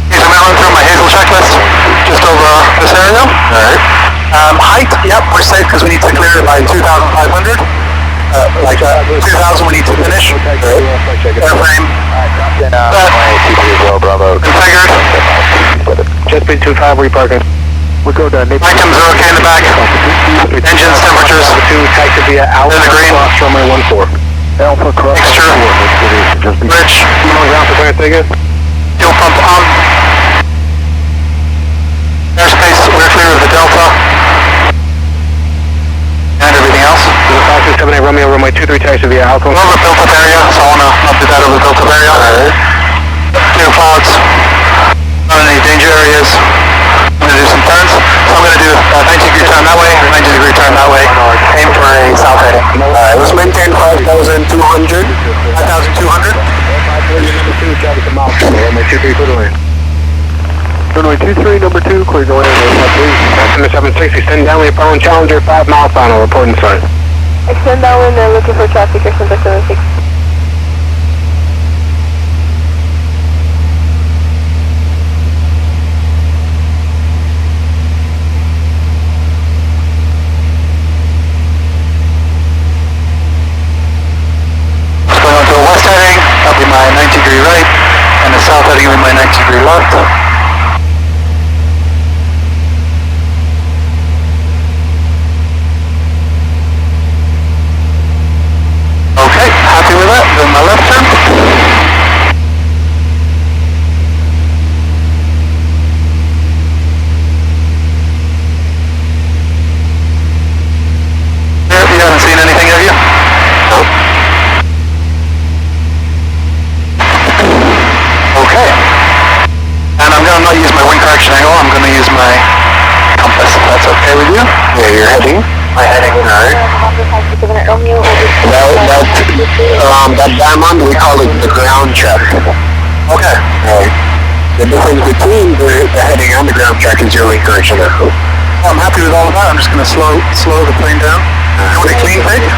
Speaker 4: He's going to run through my Hazel checklist just over this area.
Speaker 3: Alright.
Speaker 4: Height, yep, we're safe because we need to clear it by 2,500. 2,000 we need to finish. Airframe. Configured.
Speaker 7: Just be 25, where you parking?
Speaker 6: We'll go down.
Speaker 4: Items are okay in the back. Engines, temperatures.
Speaker 7: Type to be at Alpha,
Speaker 4: In the green.
Speaker 7: cross runway 14.
Speaker 6: Alpha cross.
Speaker 4: Mixture. Rich.
Speaker 7: You on ground for clearance, take it?
Speaker 4: Fuel pump on. Airspace, we're clear of the Delta. And everything else.
Speaker 7: 5278 Romeo, runway 23, taxi via Alpha.
Speaker 4: We're over built up area, so I want to not do that over built up area. Clear clouds. Not any danger areas. I'm going to do some turns. So I'm going to do a 90-degree turn that way, 90-degree turn that way. Aim for a south heading.
Speaker 3: Alright, let's maintain 5,200.
Speaker 4: 5,200.
Speaker 7: Runway 23, clear to land.
Speaker 6: Runway 23, number 2, clear to land.
Speaker 7: Number 760, send down, we're following Challenger, 5 mile final, reporting sign.
Speaker 8: Extend downwind and looking for traffic, extend 76.
Speaker 5: okay with you? Yeah, you're heading? My heading, alright. That diamond, we call it the ground track. Okay. Alright. The difference between the heading and the ground track is your link correction.
Speaker 4: I'm happy with all of that. I'm just going to slow the plane down. You want a clean fake?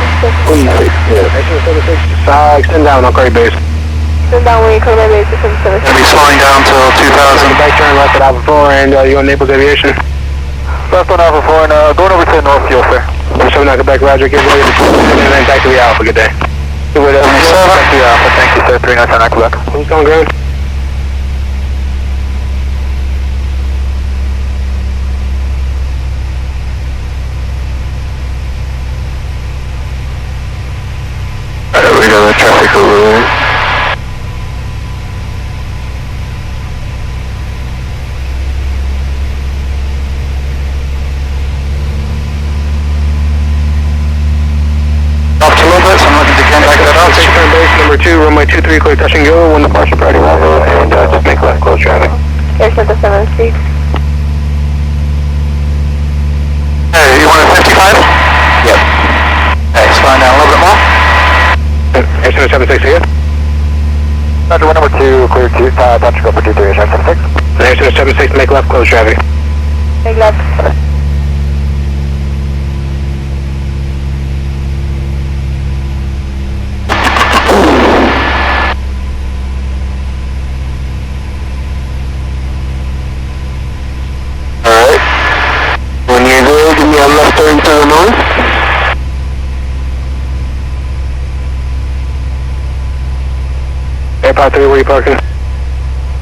Speaker 5: Clean fake, yeah.
Speaker 7: Extend down, I'll call you base.
Speaker 8: Extend down, we call base,
Speaker 4: Going to be slowing down till 2000.
Speaker 7: Back turn left at Alpha 4 and you on Naples Aviation.
Speaker 6: Left on Alpha 4 and going over to North Fuel, sir.
Speaker 7: 7 out Quebec, Roger, give way to and then back to the Alpha, good day.
Speaker 6: Good way to back to the Alpha, thank you, sir. 39 Quebec.
Speaker 7: Who's going ground?
Speaker 5: We got the traffic over there.
Speaker 4: Off a little bit, so I'm looking to get back that out.
Speaker 7: Take turn base, number 2, runway 23, clear touch and go, 1 departure priority level, and just make left close traffic.
Speaker 8: Air Center 7 speed.
Speaker 4: Hey, you want a 55?
Speaker 5: Yep.
Speaker 4: Hey, slowing down a little bit more.
Speaker 7: Air Center 76 here.
Speaker 6: Roger, number 2, clear to touch go for 23, Air Center 76.
Speaker 7: Air Center 76, make left close traffic.
Speaker 8: Make left.
Speaker 5: Alright. When you're good, give me a left turn to the north.
Speaker 7: Airport 3, where you parking?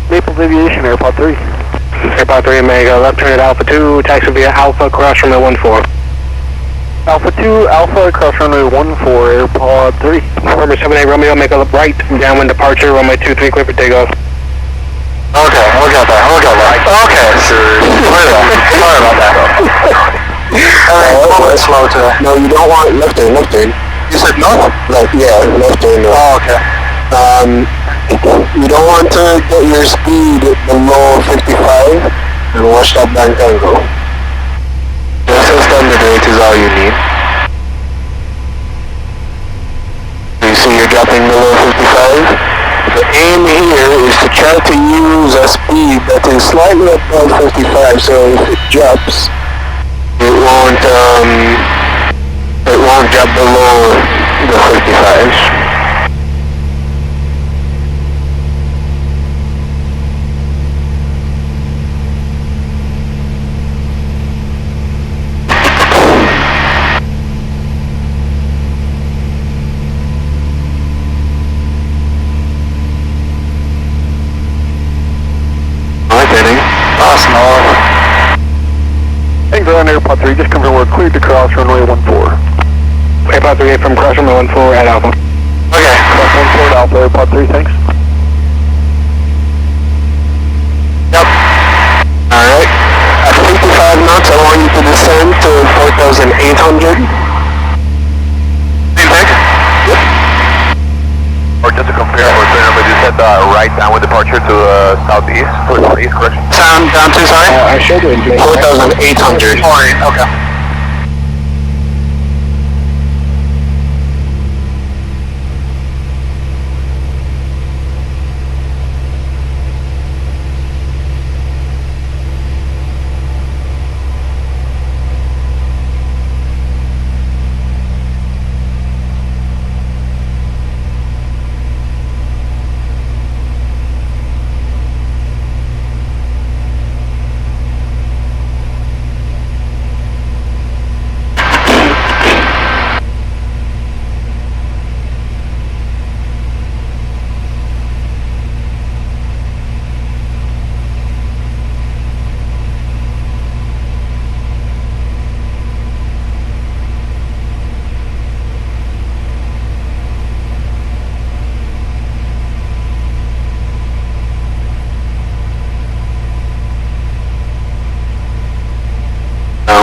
Speaker 6: Naples Aviation, Airport 3.
Speaker 7: Airport 3, make a left turn at Alpha 2, taxi via Alpha, cross runway 14.
Speaker 6: Alpha 2, Alpha, cross runway 14, Airport 3.
Speaker 7: Number 78 Romeo, make a right, downwind departure, runway 23, clear for takeoff.
Speaker 5: Okay, we got that. Okay, sir. Sorry about that. Alright, slow to... No, you don't want left turn.
Speaker 4: You said north?
Speaker 5: Left, yeah, left turn.
Speaker 4: Oh, okay.
Speaker 5: You don't want to get your speed below 55 and watch that bank angle. Just a standard rate is all you need. You see you're dropping below 55. The aim here is to try to use a speed that is slightly above 55, so if it drops, it won't drop below the 55.
Speaker 4: Awesome,
Speaker 6: Thanks on Airport 3, just confirm we're cleared to cross runway 14.
Speaker 7: Airport 3 from cross runway 14 at Alpha.
Speaker 4: Okay.
Speaker 6: Cross 14 at Alpha, Airport 3, thanks.
Speaker 4: Yep.
Speaker 5: Alright. At 55 knots, I want you to descend to 4,800.
Speaker 4: Clean fake?
Speaker 5: Yep.
Speaker 6: Or just to compare, but you said right downwind departure to southeast, for northeast, correction?
Speaker 4: Sound down to, sorry?
Speaker 7: I showed you information.
Speaker 5: 4,800.
Speaker 4: Okay.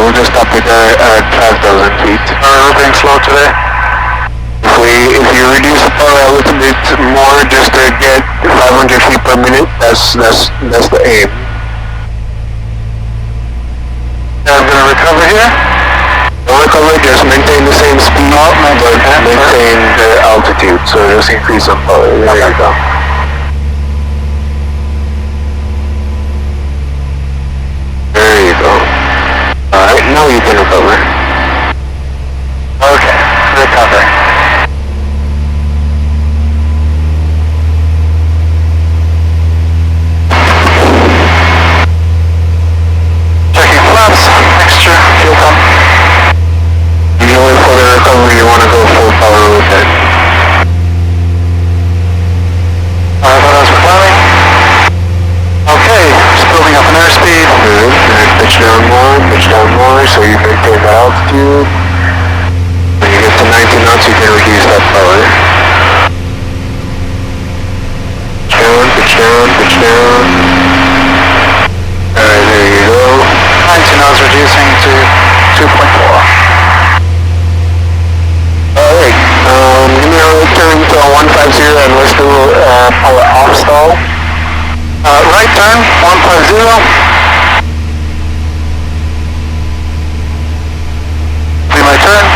Speaker 5: We'll just stop it at 5,000 feet.
Speaker 4: We're being slow today.
Speaker 5: If you reduce the power a little bit more just to get 500 feet per minute, that's the aim.
Speaker 4: Yeah, I'm gonna recover cover here?
Speaker 5: Don't cover, just maintain the same speed, but maintain the altitude, so just increase some power. There you go. There you go. Alright, now you can recover.
Speaker 4: Okay, recover. Checking flaps, mixture, fuel pump.
Speaker 5: Usually for the recovery you want to go full power with it.
Speaker 4: Alright, what else we're climbing? Okay, just building up an airspeed.
Speaker 5: Good, and pitch down more, so you maintain the altitude. When you get to 19 knots you can reduce that power. Pitch down. Alright, there you go.
Speaker 4: 19 knots reducing to 2.4.
Speaker 5: Alright, give me a return to 150 and let's do power off stall.
Speaker 4: Right turn, 150. Be my turn.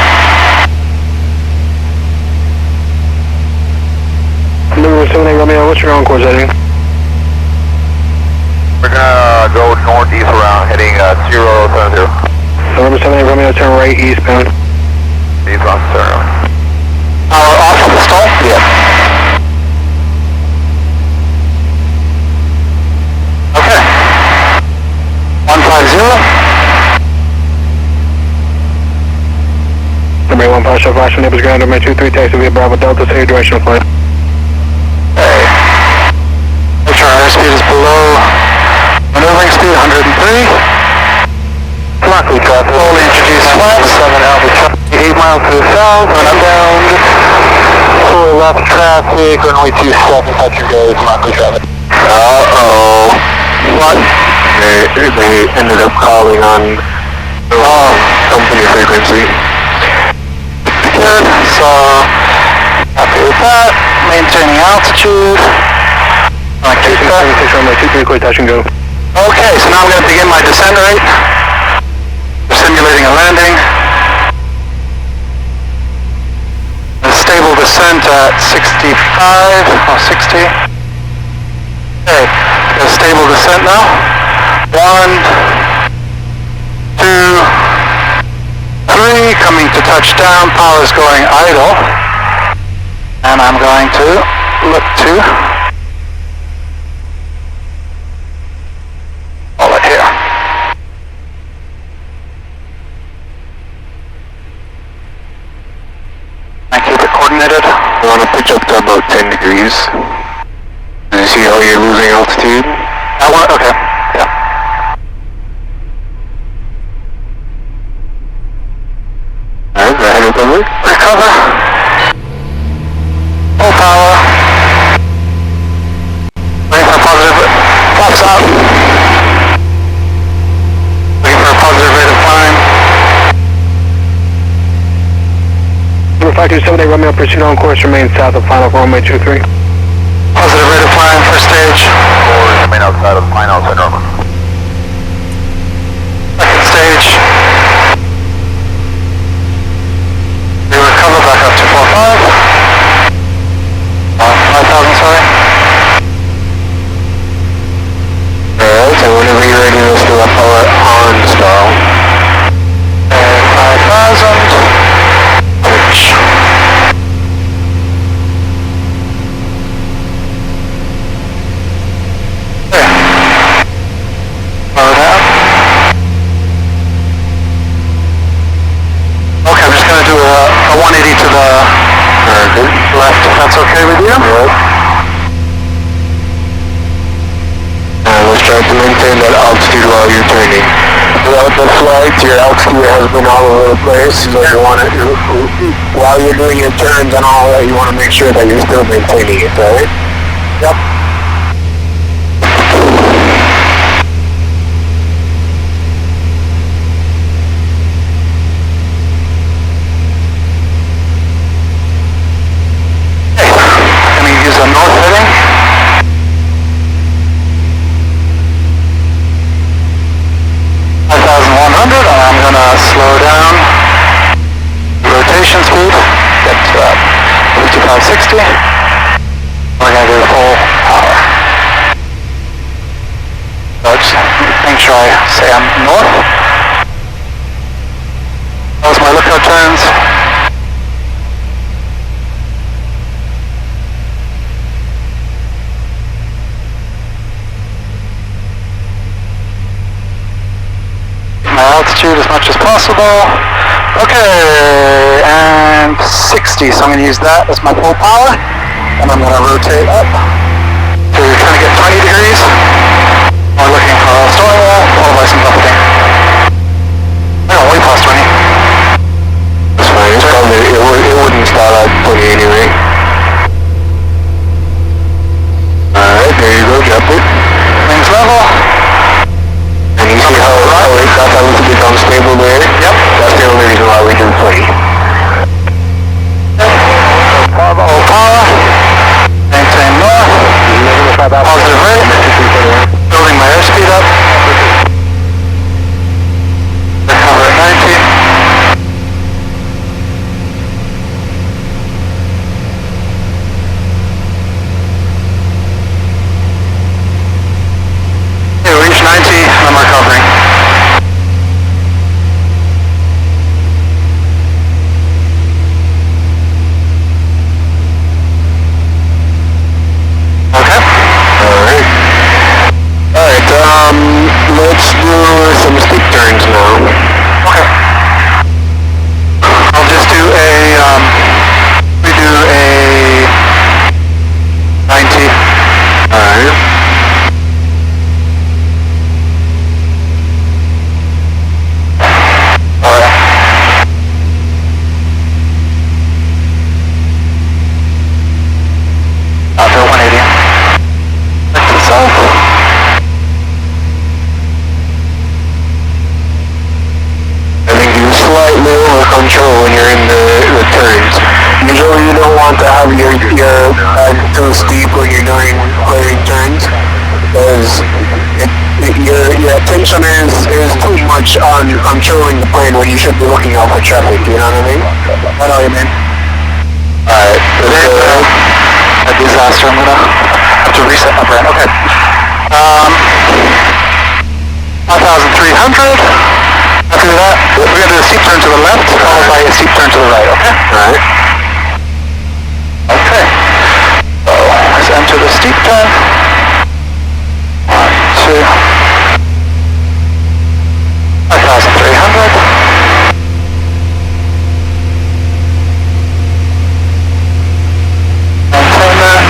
Speaker 7: Number 78 Romeo, what's your on-course heading?
Speaker 6: We're gonna go northeast around, heading 070.
Speaker 7: Number 78 Romeo, turn right eastbound.
Speaker 6: Eastbound, turn.
Speaker 4: Power off of the stall?
Speaker 5: Yeah.
Speaker 4: Okay. 150.
Speaker 7: Number 1 partial flashing neighbors ground, number 23 taxi via Bravo Delta, say your directional flight.
Speaker 4: Okay. Make sure our airspeed is below manoeuvring speed, 103.
Speaker 5: Luckily traffic.
Speaker 4: Slowly introduce flaps.
Speaker 5: 7 Alpha traffic.
Speaker 4: 8 miles to the south, running down.
Speaker 5: Fully left traffic, runway 27, touch and go, Luckily traffic. Uh-oh. What? They ended up calling on company frequency.
Speaker 4: Good, so happy with that. Maintaining altitude. Keep that.
Speaker 7: 76 runway 23, clear touch and go.
Speaker 4: Okay, so now I'm going to begin my descent rate. We're simulating a landing. A stable descent at 65 or 60. Okay, a stable descent now. 1, 2, 3, coming to touchdown. Power is going idle. And I'm going to look to hold it here. And keep it coordinated.
Speaker 5: You want to pitch up to about 10 degrees. Do you see how you're losing altitude?
Speaker 4: Okay, yeah.
Speaker 5: Alright, go ahead and recover.
Speaker 4: Recover. Full power. Waiting for a positive. Flaps out. Waiting for a positive rate of climb.
Speaker 7: Number 5278 Romeo, pursuit on course, remain south of final runway 23.
Speaker 4: Positive rate of climb, first stage.
Speaker 6: Or remain outside of fine outside normal.
Speaker 4: Second stage. We recover back up to 4.5. 5,000, sorry.
Speaker 5: Alright, so whenever you're ready, let's do a power on stall.
Speaker 4: And 5,000. Pitch. There. Power down. Okay, I'm just going to do a 180 to the left, if that's okay with you.
Speaker 5: Yep. And let's try to maintain that altitude while you're turning. Throughout the flight, your altitude has been all over the place, so you want to, while you're doing your turns and all that, you want to make sure that you're still maintaining it, right? Yep.
Speaker 4: Going to use a north heading. And I'm going to say I'm north. Those are my lookout turns. My altitude as much as possible. Okay, and 60, so I'm going to use that as my full power, and I'm going to rotate up to kind of get 20 degrees. We're looking for a story wall, followed by some buffeting. I got way past 20.
Speaker 5: That's fine, it's probably, it wouldn't start at 20 anyway. Alright, there you go, drop it.
Speaker 4: Wings level.
Speaker 5: And you see how it got a little bit unstable there?
Speaker 4: Yep.
Speaker 5: That's the only reason why we do 20.
Speaker 4: Full power. Maintain north. Positive rate. Building my airspeed up. Recover at 90. Okay, we reached 90 and I'm recovering. Okay.
Speaker 5: Alright, let's do some steep turns now.
Speaker 4: Okay. I'll just do we do a 90.
Speaker 5: Alright.
Speaker 4: After 180. Back to the south.
Speaker 5: I think you slightly over control when you're in the turns. Usually you don't want to have your too steep when you're doing clearing turns, because your attention is too much on controlling the plane when you should be looking out for traffic, you know what I mean?
Speaker 4: I know what you mean.
Speaker 5: Alright,
Speaker 4: A disaster, I'm gonna have to reset my brain. Okay. 5,300. After that, we're gonna do a steep turn to the left, followed by a steep turn to the right, okay?
Speaker 5: alright.
Speaker 4: Okay. So, let's enter the steep turn. 1, 2. 5,300. Maintain that.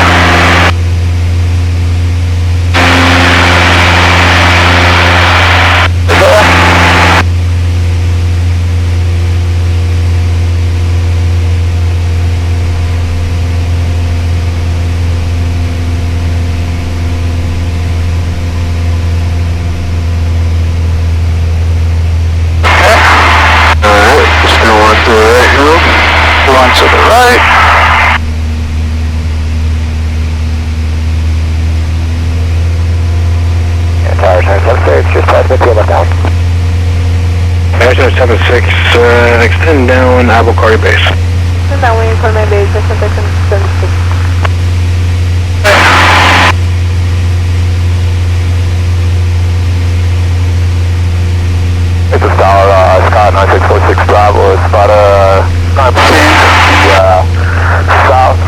Speaker 4: One to the right.
Speaker 7: Tower 776, just pass PPL left down. Tower 776, extend down Abelcari base.
Speaker 8: And then we inform my base, destination 76.
Speaker 7: It's a Star, Scott 9646 Bravo, it's about 9% south,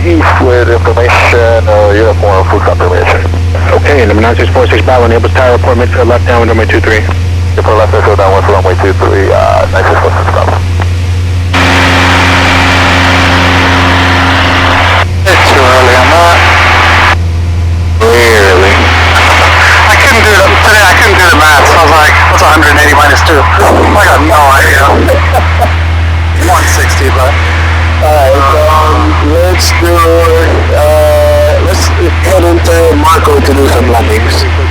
Speaker 7: east with information, uniform, food confirmation. Okay, number 9646 Bravo, enables tower report midfield left down, runway 23. Midfield left midfield down, runway 23, 9646 Bravo.
Speaker 4: It's too early on that.
Speaker 5: Really?
Speaker 4: I couldn't do it today. I couldn't do the math. So I was like, what's 180 minus 2? I got no idea. 160, but
Speaker 5: Alright, let's head into Marco to do some landings.
Speaker 4: okay.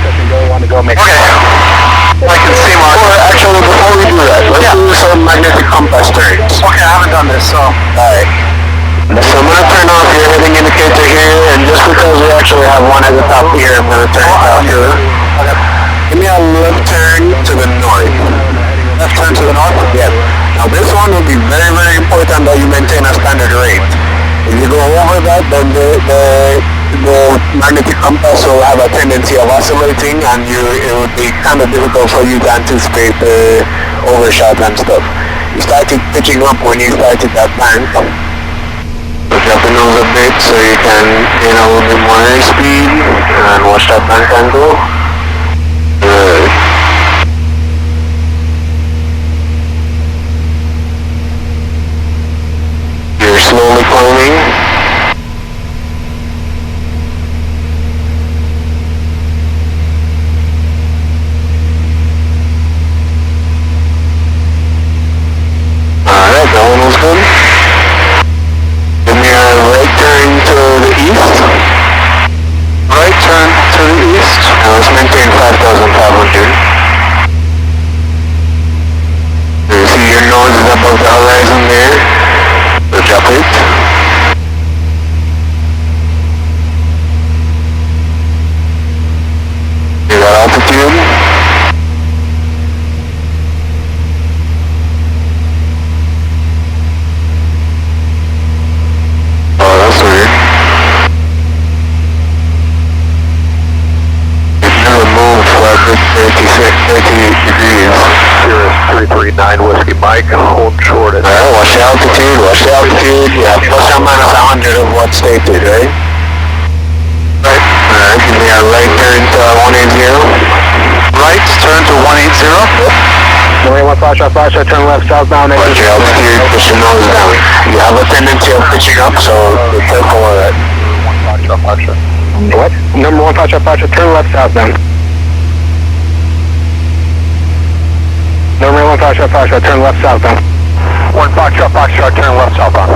Speaker 4: I can see Mark.
Speaker 5: Or actually, before we do that, let's do some magnetic compass turns.
Speaker 4: Okay, I haven't done this, so.
Speaker 5: Alright. So I'm gonna turn off your heading indicator here, and just because we actually have one at the top here, I'm gonna turn it off here. Give me a left turn to the north.
Speaker 4: Left turn to the north?
Speaker 5: Yeah. Now this one will be very, very important that you maintain a standard rate. If you go over that, then the magnetic compass will have a tendency of oscillating, and it would be kind of difficult for you to anticipate the overshot and stuff. You started pitching up when you started that bank. So drop the nose a bit so you can gain a little bit more airspeed and watch that bank angle. Good. You're slowly climbing. Alright, that one was good. Give me a right turn to the east. Right turn to the east. And let's maintain 5,500. You see your nose is above the horizon there. So drop it. See that altitude. Oh, that's weird. It's never moved for a good 38 degrees.
Speaker 7: Cirrus 339 Whiskey Mike, hold short at...
Speaker 5: Alright, watch the altitude, watch the altitude. Yeah, plus or minus 100 of what's stated, right? Right. Alright, give me a right turn to 180. Right turn to 180.
Speaker 7: Marine 1 Foxtrot, turn left southbound.
Speaker 5: Watch your altitude, push your nose down. You have a tendency of pitching up, so be careful of that.
Speaker 7: 1 Foxtrot. What? Number 1 Foxtrot, turn left southbound. Number 1 Foxtrot, turn left southbound. 1 Foxtrot, turn left southbound.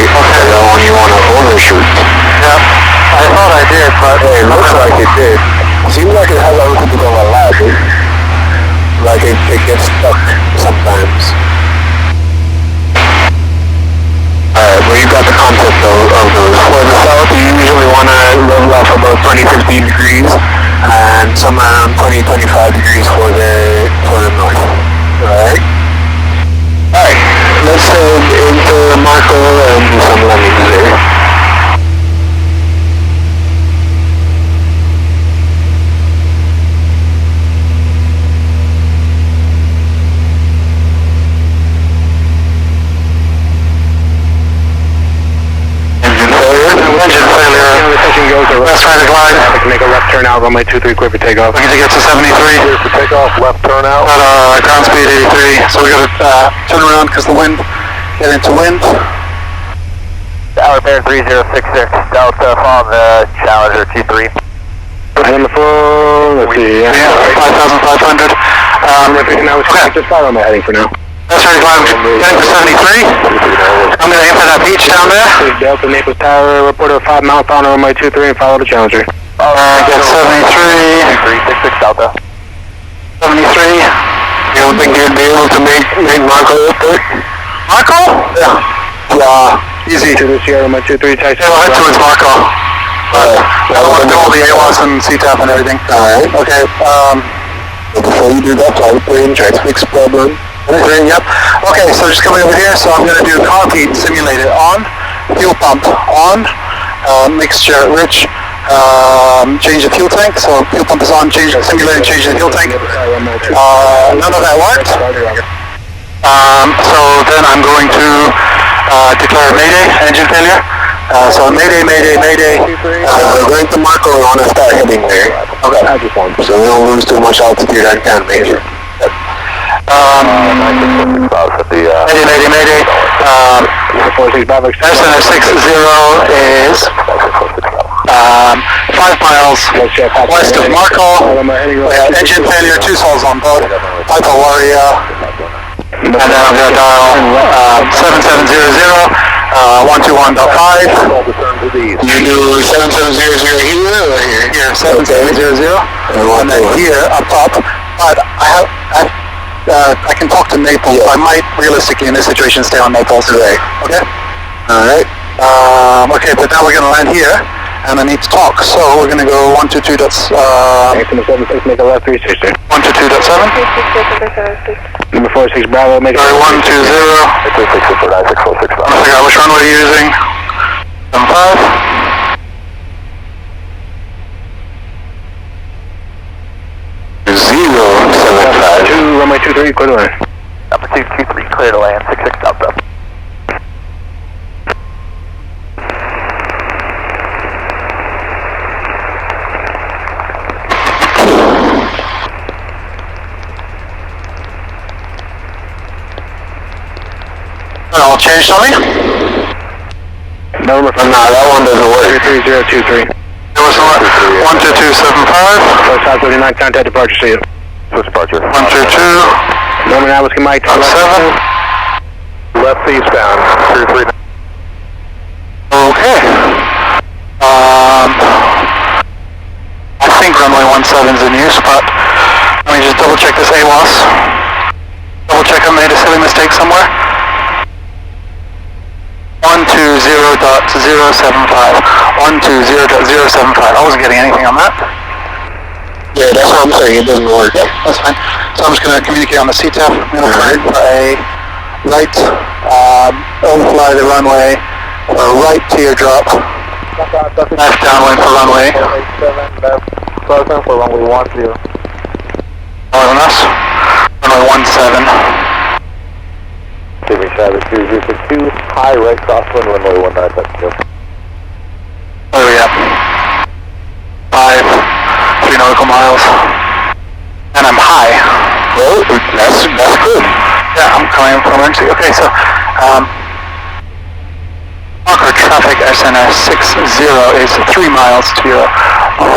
Speaker 5: Okay, that one you want to overshoot.
Speaker 7: Yep, I thought I did, but...
Speaker 5: Hey, it looks like it did. Seems like it has a little bit of a lag. Like it gets stuck sometimes. Alright, well you got the concept of those. For the south, you usually want to level off about 20-15 degrees, and somewhere around 20-25 degrees for the north. Alright? Alright, let's head into Marco and do some landings there. Engine failure.
Speaker 7: The session goes to
Speaker 5: Left side of line.
Speaker 7: Make a left turn out, runway 23, clear for takeoff.
Speaker 5: Looking to get to 73.
Speaker 7: Clear for takeoff, left turn out.
Speaker 5: At ground speed 83. So we gotta turn around because the wind, get into wind.
Speaker 3: Tower Bear 3066, Delta from the Challenger 23.
Speaker 7: And on the phone, let's see.
Speaker 5: Yeah, 5,500.
Speaker 7: Now it's just follow my heading for now.
Speaker 5: That's right, I'm getting to 73. I'm gonna aim for that beach down there.
Speaker 7: Delta Naples Tower, report a 5 mile on runway 23 and follow the Challenger.
Speaker 5: Get 73.
Speaker 3: 366 Delta.
Speaker 5: 73. You don't think you'd be able to make Marco up there? Marco? Yeah. Yeah. Easy.
Speaker 7: To the Sierra, runway 23, taxi.
Speaker 5: Yeah, we'll head towards Marco. I want to do all the AWAS and CTAP and everything. Alright. Okay, before you do that, fly the plane, try to fix problem. Yep. Okay, so just coming over here, so I'm going to do car feed simulated on, fuel pump on, mixture rich, change the fuel tank, so fuel pump is on, simulated change the fuel tank. None of that worked. So then I'm going to declare Mayday, engine failure. So Mayday, Mayday, Mayday. We're going to Marco, we want to start heading there. Okay. So we don't lose too much altitude on can major. Mayday, Mayday, Mayday. Cessna 60 is 5 miles west of Marco. We have engine failure, 2 souls on board. Piper Warrior. And then I'm going to dial 7700, 121.5. You do 7700 here or here? Here, 7700. And then here up top. But I can talk to Naples. I might realistically in this situation stay on Naples today. Okay? Alright. Okay, but now we're gonna land here and I need to talk. So we're gonna go 122.
Speaker 7: Make a left 360.
Speaker 5: 122.7.
Speaker 7: Number 46 Bravo, make a
Speaker 5: 120. I forgot which runway you're using. 75. 075.
Speaker 7: 2, runway 23, clear to land.
Speaker 3: Altitude 23, clear to land, 66 Delta.
Speaker 5: I'll change something.
Speaker 7: No, that one doesn't work. 33023.
Speaker 5: There was 12275.
Speaker 7: South 39, contact departure, see you.
Speaker 6: Switch departure.
Speaker 5: 122.
Speaker 7: Norman, I was Mike.
Speaker 5: 7.
Speaker 6: Left eastbound, 339.
Speaker 5: Okay. I think runway 17's in use, but let me just double check this AWAS. Double check I made a silly mistake somewhere. 120.075. 120.075. I wasn't getting anything on that.
Speaker 7: Yeah, that's what I'm saying, it doesn't work.
Speaker 5: Yep, that's fine. So I'm just going to communicate on the CTAF. I'm going to fly for a right, overfly the runway, for a right teardrop, left downwind for runway.
Speaker 6: 7 left, closing for runway 10.
Speaker 5: Northern us, runway 17.
Speaker 6: Giving Travis 2062, high right crosswind, runway 19, that's good.
Speaker 5: Where are we at? 3 nautical miles. And I'm high.
Speaker 7: Well, that's good.
Speaker 5: Yeah, I'm coming from emergency. Okay, so, Marker traffic SNS 60 is 3 miles to your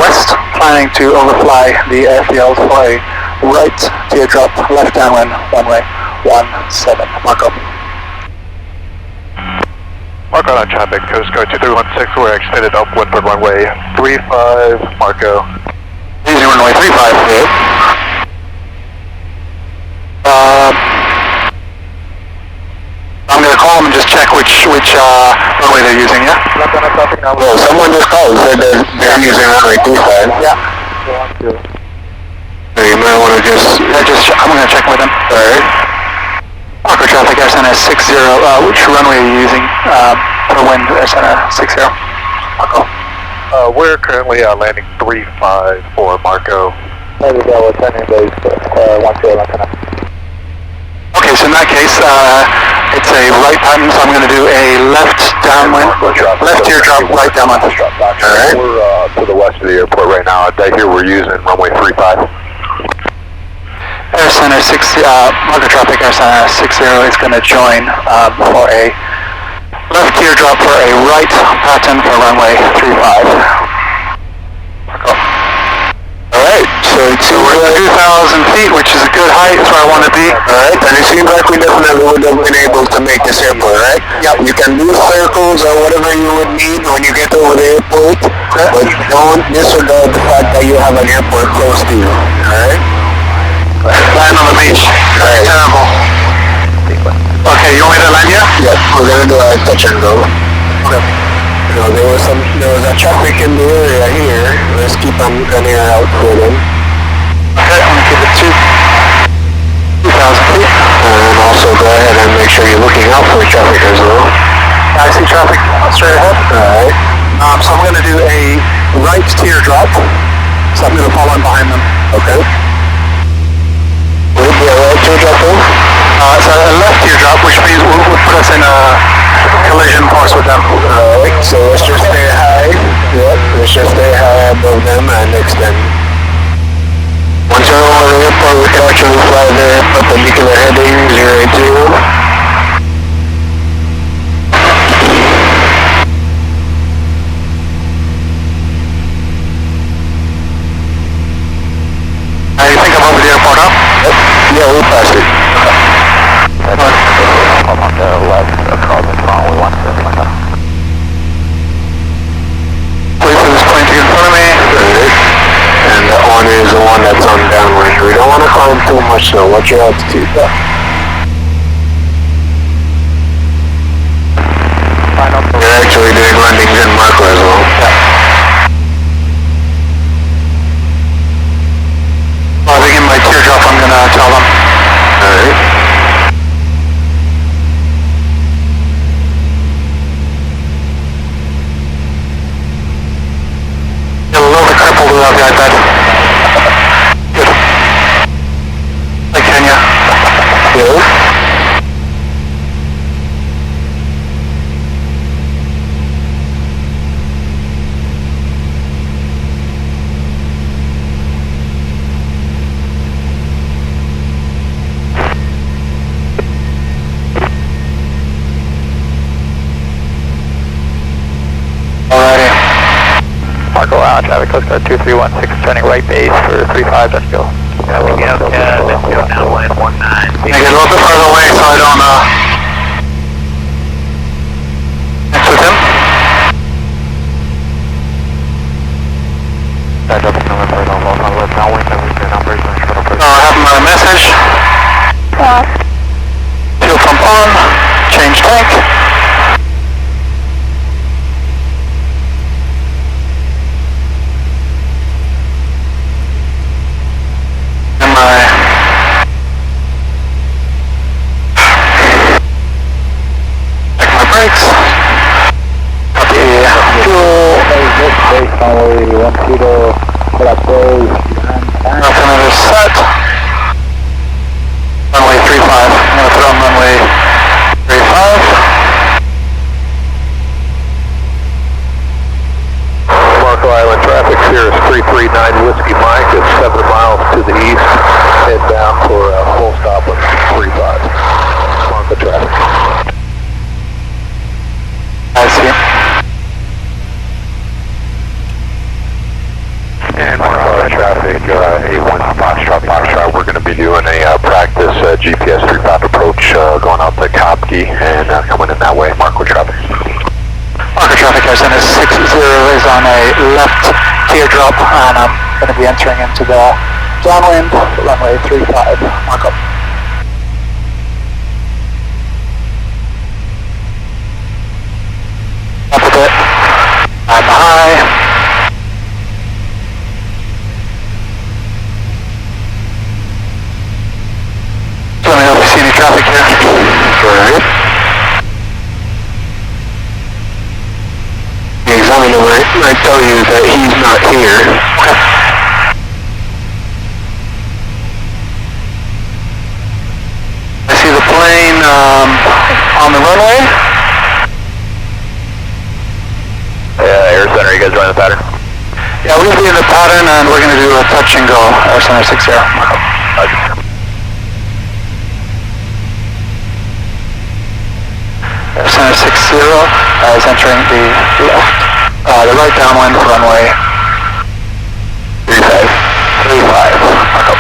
Speaker 5: west, planning to overfly the airfield for a right teardrop, left downwind, runway 17. Marco.
Speaker 6: Marco on traffic, Coast Guard 2316, we're extended upwind for runway 35, Marco.
Speaker 5: Using runway 35, yeah. I'm going to call them and just check which runway they're using, yeah?
Speaker 7: Well, someone just called and said they're using runway 25.
Speaker 5: Yeah.
Speaker 7: So you might want to just...
Speaker 5: I'm going to check with them.
Speaker 7: Alright.
Speaker 5: Marco traffic, SNS 60, which runway are you using for wind, SNS 60? Marco.
Speaker 6: We're currently landing 35 for Marco.
Speaker 3: There we go, attending base 10.
Speaker 5: Okay, so in that case, it's a right pattern, so I'm going to do a left downwind, left teardrop, right downwind.
Speaker 6: Alright. We're to the west of the airport right now. I hear we're using runway 35.
Speaker 5: Air Center 60, Marco traffic, Air Center 60 is going to join for a left teardrop for a right pattern for runway 35. Marco.
Speaker 7: Alright, so
Speaker 5: We're at 2,000 feet, which is a good height, that's where I want to be.
Speaker 7: Alright, and it seems like we definitely would have been able to make this airport, right?
Speaker 5: Yep.
Speaker 7: You can do circles or whatever you would need when you get over the airport, but don't disregard the fact that you have an airport close to you, alright?
Speaker 5: Land on the beach.
Speaker 7: Alright.
Speaker 5: Terrible. Okay, you want me to land here?
Speaker 7: Yep, we're gonna do a touch and go.
Speaker 5: Okay.
Speaker 7: You know, there was a traffic in the area here. Let's keep an ear out for them.
Speaker 5: Okay, I'm gonna keep it 2,000 feet.
Speaker 7: And also go ahead and make sure you're looking out for traffic as well.
Speaker 5: I see traffic straight ahead.
Speaker 7: Alright.
Speaker 5: So I'm gonna do a right teardrop. So I'm gonna follow in behind them.
Speaker 7: Okay. Would be a right teardrop then?
Speaker 5: So a left teardrop, which means would put us in a collision course with them.
Speaker 7: Alright, so let's just stay high. Yep, let's just stay high above them and extend. Once you're over the airport, we can actually fly there perpendicular heading 080.
Speaker 5: You think I'm over the airport now?
Speaker 7: Yep. Yeah, we passed it.
Speaker 3: I'm on the left, crossing runway 17.
Speaker 5: Wait for this plane to get in front of me.
Speaker 7: Alright. And that one is the one that's on downwind. We don't want to climb too much though. What's your altitude? We're actually doing landings in Marco as well.
Speaker 5: Well, I think in my teardrop I'm gonna tell them.
Speaker 7: Alright.
Speaker 4: traffic, Coast Guard 2316, turning right base for 35, let's go.
Speaker 3: Let's go downwind 19.
Speaker 4: Can I get a little bit further away so I don't, mix with him?
Speaker 7: That double November, downwind, operation shuttle approach.
Speaker 4: I have my message. Fuel pump on, change tank. And my check my brakes. Got the fuel. Altimeter set. Runway 35. I'm going to put on runway 35.
Speaker 6: Marco Island traffic here is 339 Whiskey Mike. It's 7 miles to the east. Head down for a full stop on 35. Marco traffic.
Speaker 4: I see.
Speaker 7: And Marco traffic, 81 Foxtrot, we're going to be doing a practice GPS 35 approach going out to Kopke and coming in that way. Marco traffic.
Speaker 4: Marco traffic, Arizona 60 is on a left teardrop, and I'm going to be entering into the downwind, runway 35, Marco. Up a bit, I'm high. Let me know if you see any traffic here.
Speaker 7: Alright. The examiner might tell you that he's not here.
Speaker 4: Okay. I see the plane on the runway.
Speaker 6: Air Center, you guys running the pattern?
Speaker 4: Yeah, we're going to be in the pattern and we're going to do a touch and go. Air Center 60.
Speaker 6: Roger.
Speaker 4: Air Center 60 is entering the right downwind runway 35. Mark up.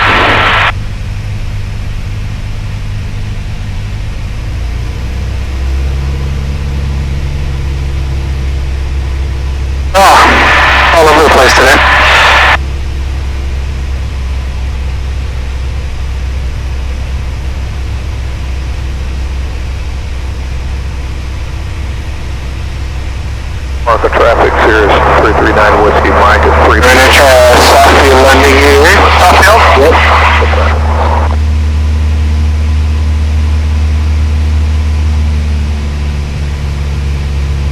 Speaker 4: All over the place today.
Speaker 6: Marco traffic here is 339 Whiskey Mike at 3.
Speaker 7: Greenwich, Southfield landing here.
Speaker 4: Southfield?
Speaker 6: Yep.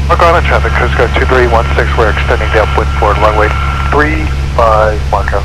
Speaker 9: Marco Island traffic, Coast Guard 2316, we're extending downwind for runway 35, Marco.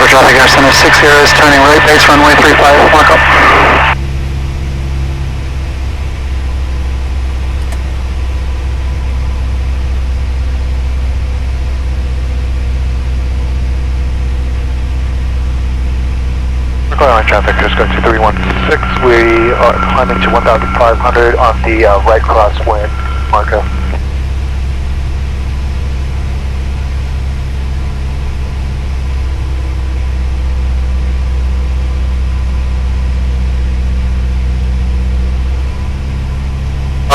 Speaker 4: Traffic Air Center 60 is turning right base runway 35, mark up.
Speaker 9: Marco Island traffic, Coast Guard 2316, we are climbing to 1,500 on the right crosswind, Marco.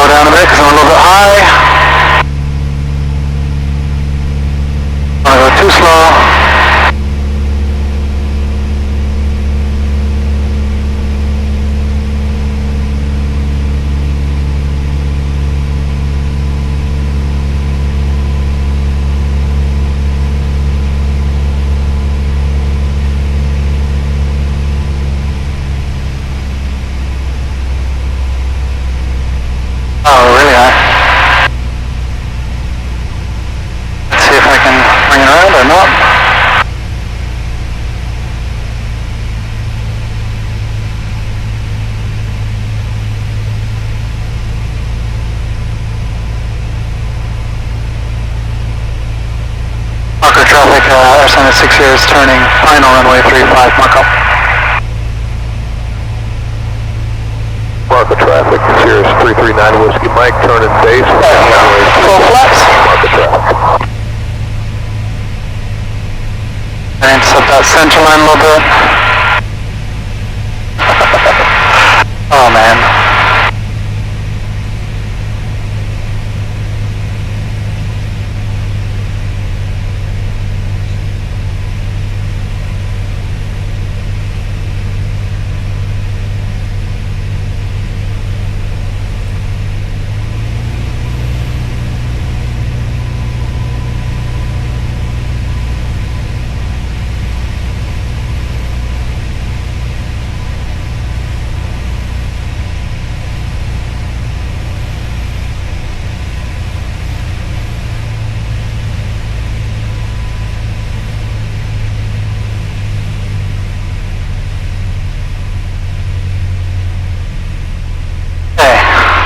Speaker 4: Down a bit because I'm a little bit high. Don't go too slow. years, turning final runway 35, mark up.
Speaker 6: Market traffic, Sirius 339 Whiskey Mike, turning base.
Speaker 4: Full flaps.
Speaker 6: Market traffic.
Speaker 4: And set that center line a little bit. Oh man.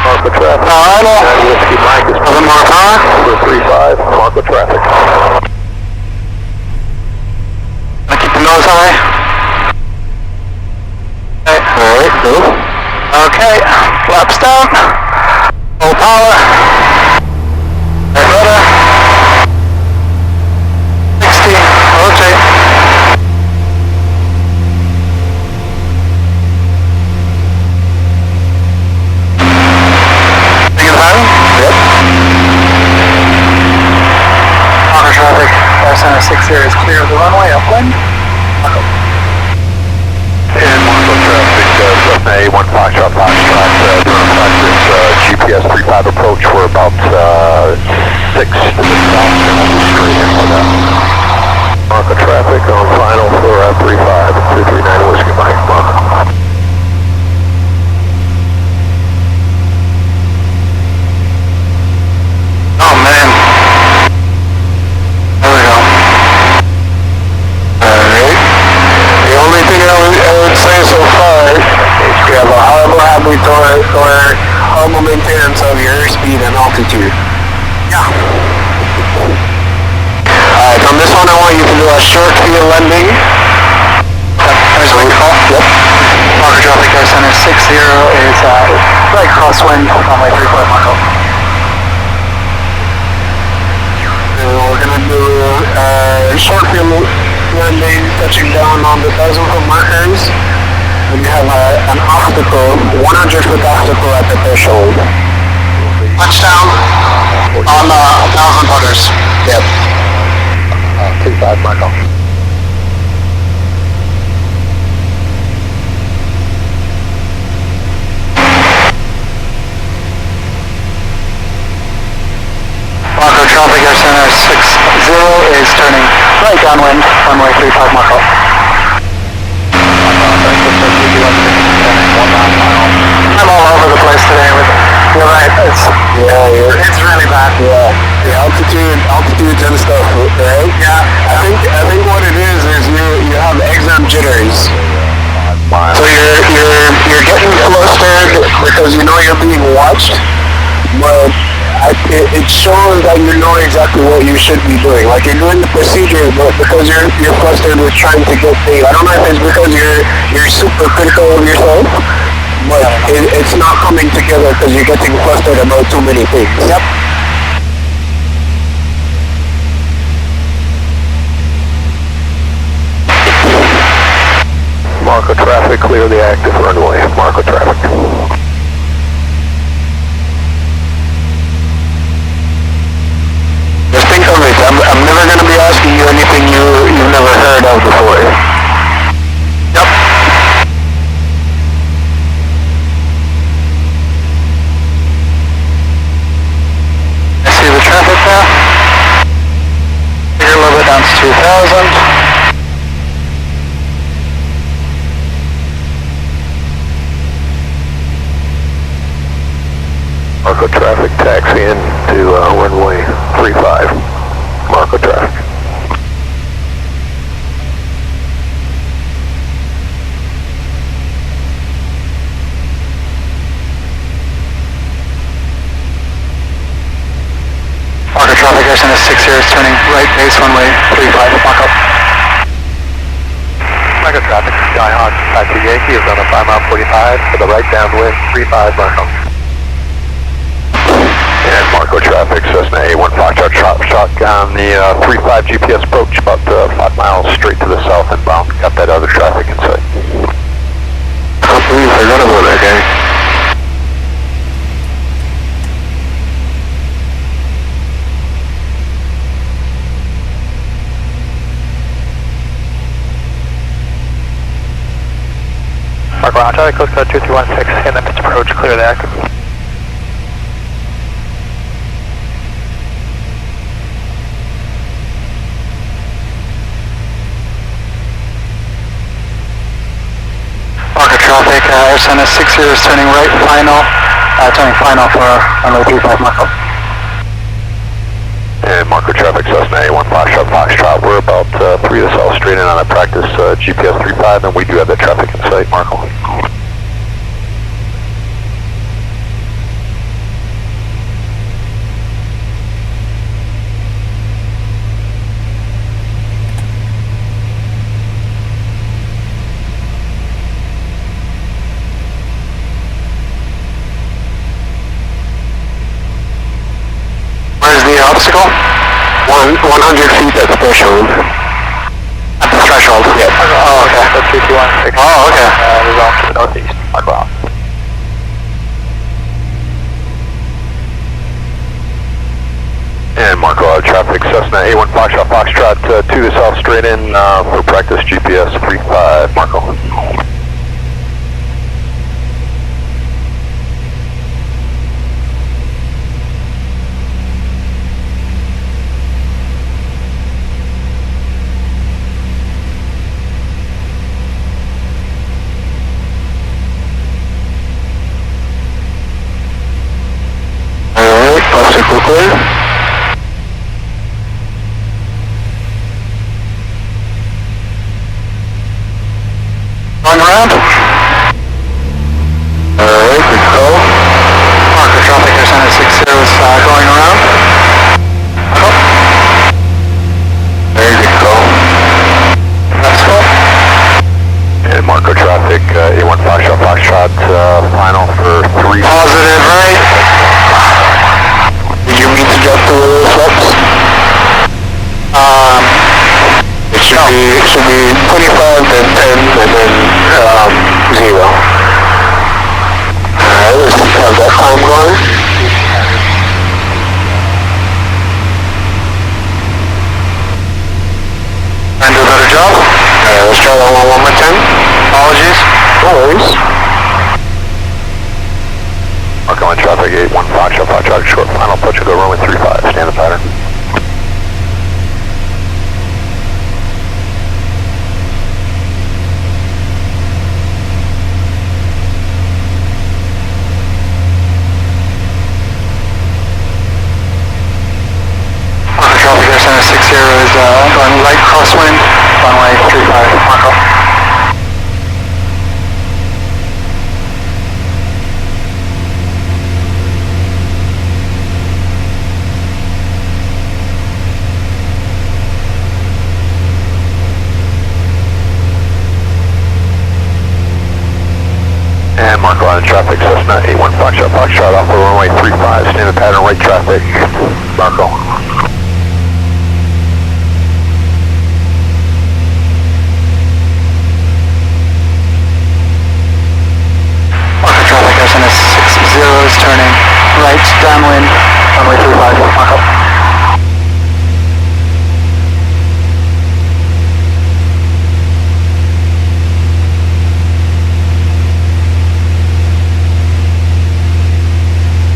Speaker 6: Market traffic. Whiskey Mike is
Speaker 4: A little more power.
Speaker 6: over 35, market traffic.
Speaker 4: Keep the nose high. Okay. Alright, cool. Okay, flaps down. Full power. Right rudder. 60, rotate. Big and high? Yep. Auto traffic, Center 6 here is clear of the runway, upwind.
Speaker 6: And Marco traffic, May 1 Foxtrot, GPS 35 approach, we're about 6 to the south, and we'll be straight in for that. Marco traffic on final for 35, 239 Whiskey Mike, Marco.
Speaker 4: Oh man. There we go.
Speaker 5: Alright. The only thing I would say so far is you have a horrible habit or horrible maintenance of your airspeed and altitude. Yeah. Alright, on this one I want you to do a short field landing.
Speaker 4: There's wing call.
Speaker 5: Yep.
Speaker 4: Marker traffic, Center 60 is right crosswind, runway 35, mark up.
Speaker 5: We're gonna do a short field landing, touching down on the 1,000-foot markers. And you have an obstacle, 100-foot obstacle at the threshold.
Speaker 4: Touchdown on 1,000 footers.
Speaker 5: Yep.
Speaker 6: 25, Marco.
Speaker 4: Marker traffic, Center 60 is turning right downwind, runway 35, mark up. I'm all over the place today with, you're right, it's really bad.
Speaker 5: Yeah, the altitudes and stuff, right?
Speaker 4: Yeah.
Speaker 5: I think what it is you have exam jitters. So you're getting flustered because you know you're being watched, but it shows that you know exactly what you should be doing. Like you're doing the procedure, but because you're flustered with trying to get things. I don't know if it's because you're super critical of yourself, but it's not coming together because you're getting flustered about too many things. Yep.
Speaker 6: Marco traffic, clear the active runway. Marco traffic.
Speaker 5: Just think of it. I'm never going to be asking you anything you've never heard of before.
Speaker 4: Yep. I see the traffic now. Figure a little bit down to 2,000.
Speaker 6: Marco traffic, taxi in to runway 35. Marco traffic.
Speaker 4: Marker traffic, Center 60 is turning right base, runway 35, mark up.
Speaker 9: Marco traffic, Skyhawk 52 Yankee is on a 5 mile 45 for the right downwind 35 Marco.
Speaker 6: And Marco traffic, Cessna A1 Foxtrot shotgun, the 35 GPS approach about 5 miles straight to the south inbound. Got that other traffic in sight.
Speaker 7: I believe I got him on that guy.
Speaker 9: Marco Charlie, Coast Code 2316, and then pitch approach, clear the active.
Speaker 4: Marco traffic, Air 60 is turning right final, turning final for runway 35 Marco.
Speaker 6: And Marco traffic, Cessna A1 Foxtrot, we're about 3 to the south straight in on a practice GPS 35, and we do have that traffic in sight, Marco.
Speaker 4: Where's the obstacle?
Speaker 7: 100 feet at the threshold.
Speaker 4: At the threshold?
Speaker 7: Yep.
Speaker 4: Oh, okay.
Speaker 9: That's 2316.
Speaker 4: Oh, okay.
Speaker 9: We're off to the northeast, Marco out.
Speaker 6: And Marco traffic, Cessna A1 Foxtrot 2 to the south straight in for practice GPS 35, Marco.
Speaker 7: Obstacle clear.
Speaker 4: Going around?
Speaker 7: Alright, good call.
Speaker 4: Marco traffic, Air 60 is going around. Marco?
Speaker 7: Very good call.
Speaker 4: That's cool.
Speaker 6: And Marco traffic, A1 Foxtrot, final for 3.
Speaker 4: Positive right.
Speaker 7: Did you mean to get the flaps? It should be 25, then 10, and then 0. Alright, let's have that time going.
Speaker 4: Trying to do a better job.
Speaker 7: Alright, let's try that one more time.
Speaker 4: Apologies.
Speaker 7: No worries.
Speaker 6: Marco on traffic, 81 Foxtrot, short final, approach, go runway 35, standard pattern.
Speaker 4: Marco traffic, Air 60 is going light crosswind, runway 35 Marco.
Speaker 6: And Marco on traffic, Cessna A1 Foxtrot off the runway 35, standard pattern, right traffic, Marco.
Speaker 4: Marco traffic, Air 60 is turning right downwind, runway 35 Marco.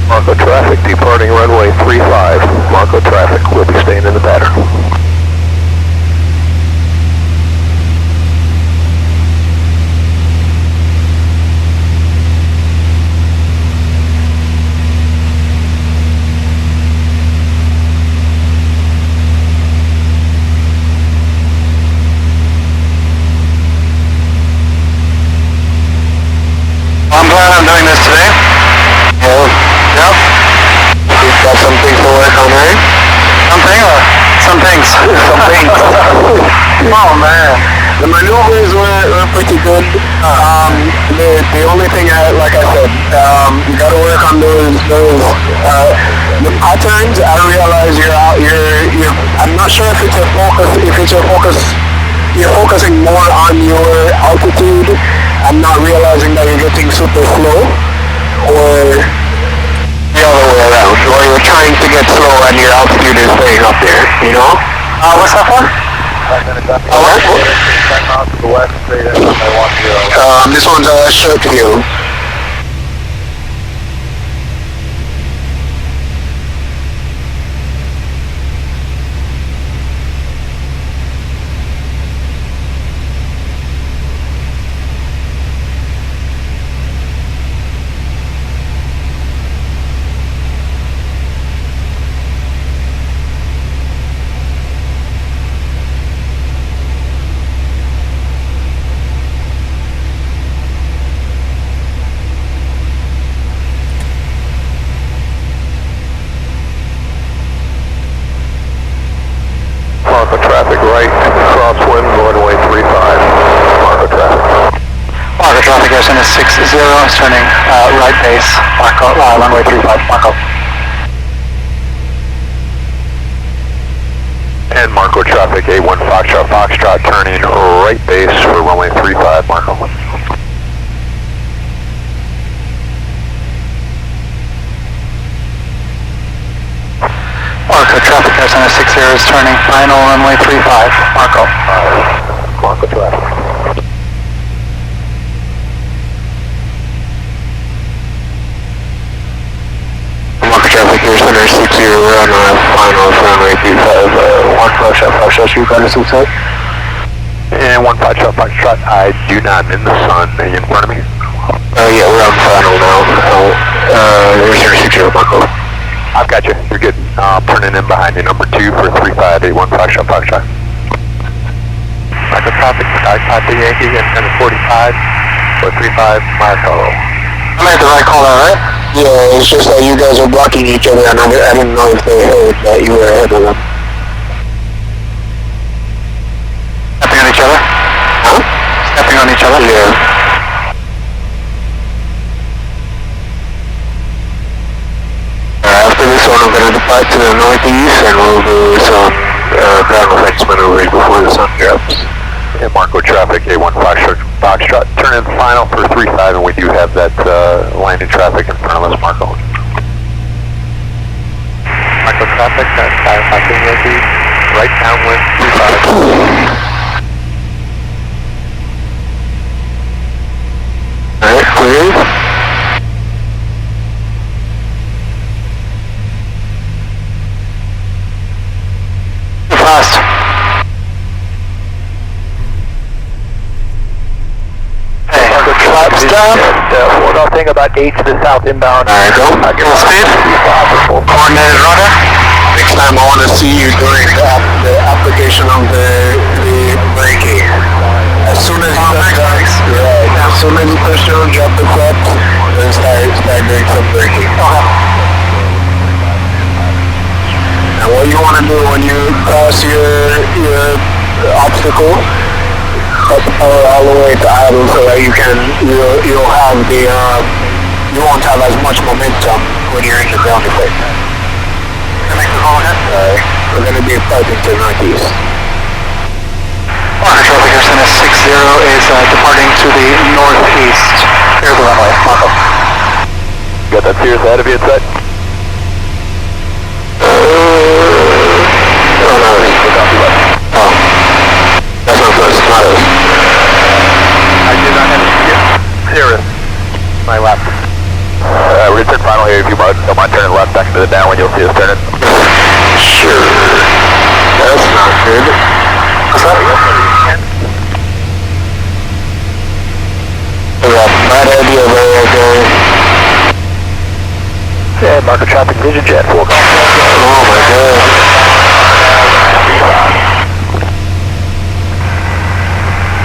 Speaker 6: Marco traffic departing runway 35. Marco traffic will be staying in the pattern.
Speaker 4: I'm glad I'm doing this today. Yep.
Speaker 7: We've got some things to work on, right?
Speaker 4: Something or some things?
Speaker 7: Some things.
Speaker 4: Oh man.
Speaker 7: The maneuvers were pretty good. The only thing, like I said, you got to work on those the patterns. I realize I'm not sure if it's your focus. You're focusing more on your altitude and not realizing that you're getting super slow, or the other way around, or you're trying to get slow and your altitude is staying up there. You know? What's that for? This one's a short view.
Speaker 6: Marco traffic right, crosswind, runway 35. Marco traffic.
Speaker 4: Marco traffic, Airson is 60, is turning right base, Marco, runway 35, Marco.
Speaker 6: And Marco traffic, A1 Foxtrot, turning right base for runway 35, Marco.
Speaker 4: Marco traffic, Airson is 60, is turning final runway 35, Marco.
Speaker 6: Marco traffic.
Speaker 7: Marco traffic, Airson is 60, run final runway 35, 1 Foxtrot, you got a suicide?
Speaker 6: And 1 Foxtrot, I do not. I'm in the sun. Are you in front of me?
Speaker 7: Yeah, we're on final now. Airson is 60, Marco.
Speaker 6: I've got you. You're good. Turning in behind you. Number 2 for 3581 Foxtrot.
Speaker 9: Marco traffic, Sky Yankee, and 45 for 35 Marco.
Speaker 7: I made the right call, right? Yeah, it's just that you guys are blocking each other, and I didn't know if they heard that you were ahead of them.
Speaker 4: Stepping on each other?
Speaker 7: Huh?
Speaker 4: Stepping on each other?
Speaker 7: Yeah. After this one, I'm going to depart to the northeast, and we'll do some ground effects maneuvers before the sun drops.
Speaker 6: And Marco traffic, A1 Foxtrot, turn in final for 35, and we do have that landing traffic in front of us, Marco.
Speaker 9: Marco traffic, Sky Yankee, right downwind 35.
Speaker 7: Alright, clear.
Speaker 4: Fast. Hey,
Speaker 6: Marco
Speaker 4: flaps down.
Speaker 6: One other thing about 8 to the south inbound.
Speaker 7: Alright, go.
Speaker 4: Full speed. Coordinated rudder.
Speaker 7: Next time I want to see you during the application of the braking. As soon as you touch down, right, as soon as you push down, drop the clutch, then start doing some braking. And what you want to do when you cross your obstacle, cut the power all the way to idle so that you'll have the you won't have as much momentum when you're in the ground effect. We're going to be departing to northeast.
Speaker 4: Marco traffic, Airson is 60, is departing to the northeast. Clear the runway, Marco.
Speaker 6: Got that Sears ahead of you, set?
Speaker 7: That's not us, not us.
Speaker 6: I did not have a Sears. My left. We're going to turn final here. If you don't mind turning left back into the downwind, you'll see us turning.
Speaker 7: Sure. That's not good. What's that? Bad idea there, guys.
Speaker 6: Yeah, Marco traffic, Vision Jet, 4 calls.
Speaker 7: Oh my god.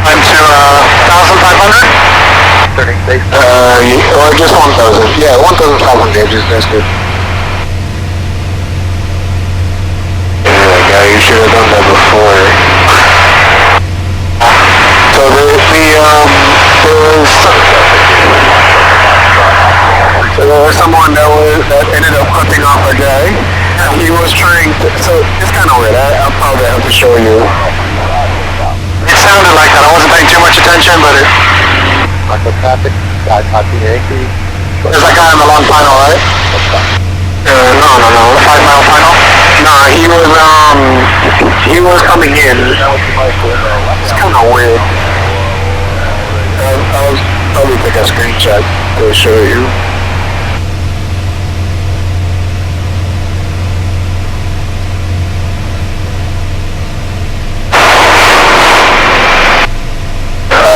Speaker 4: I'm to 1,500.
Speaker 6: Turning base.
Speaker 7: Or just 1,000. Yeah, 1,500. That's good. Yeah, guy, you should have done that before.
Speaker 4: mention, but it...
Speaker 6: Marco traffic, sky copy Yankee.
Speaker 4: There's that guy on the long final, right?
Speaker 5: No.
Speaker 4: 5 mile final?
Speaker 5: Nah, he was coming in. It's kind of weird. I'll probably take a screenshot to show you.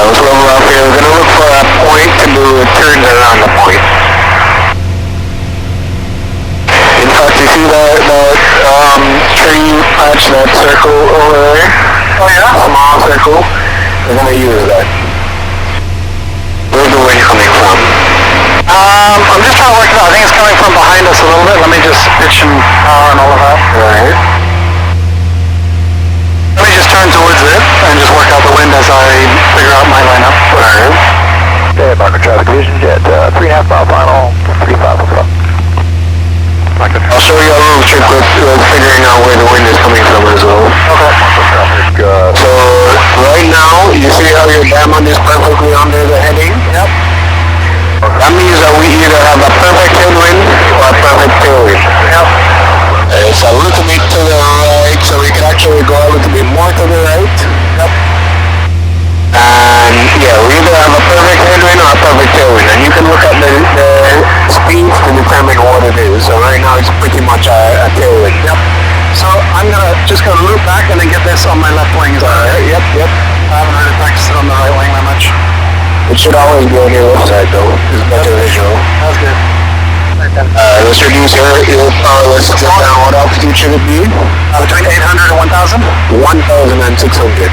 Speaker 5: Let's level up here. We're gonna look for a point and do a turn around the point. In fact, you see that tree patch, that circle over there?
Speaker 4: Oh yeah?
Speaker 5: Small circle. We're gonna use that. Where's the wind coming from?
Speaker 4: I'm just trying to work it out. I think it's coming from behind us a little bit. Let me just pitch and power and all of that.
Speaker 5: Right.
Speaker 4: Let me just turn towards it and just work out the wind as I figure out my lineup.
Speaker 5: Right.
Speaker 6: Okay, Marco traffic vision jet, 3.5 mile final, 35 o'clock.
Speaker 5: I'll show you a little trick with figuring out where the wind is coming from as well.
Speaker 4: Okay.
Speaker 6: Marco traffic,
Speaker 5: So right now, you see how your diamond is perfectly under the heading?
Speaker 4: Yep.
Speaker 5: That means that we either have a perfect headwind or a perfect tailwind.
Speaker 4: Yep.
Speaker 5: It's a little bit to the right, so we can actually go a little bit more to the right.
Speaker 4: Yep.
Speaker 5: And yeah, we either have a perfect headwind or a perfect tailwind, and you can look at the speeds to determine what it is. So right now it's pretty much a tailwind.
Speaker 4: Yep. So I'm just gonna loop back and then get this on my left wing. Is that right?
Speaker 5: Yep.
Speaker 4: I haven't heard it practice it on the right wing that much.
Speaker 5: It should always be on your left side though. It's better visual.
Speaker 4: That's good.
Speaker 5: Let's reduce your power. Let's get down. What altitude should it be?
Speaker 4: Between 800 and 1,000?
Speaker 5: 1,600.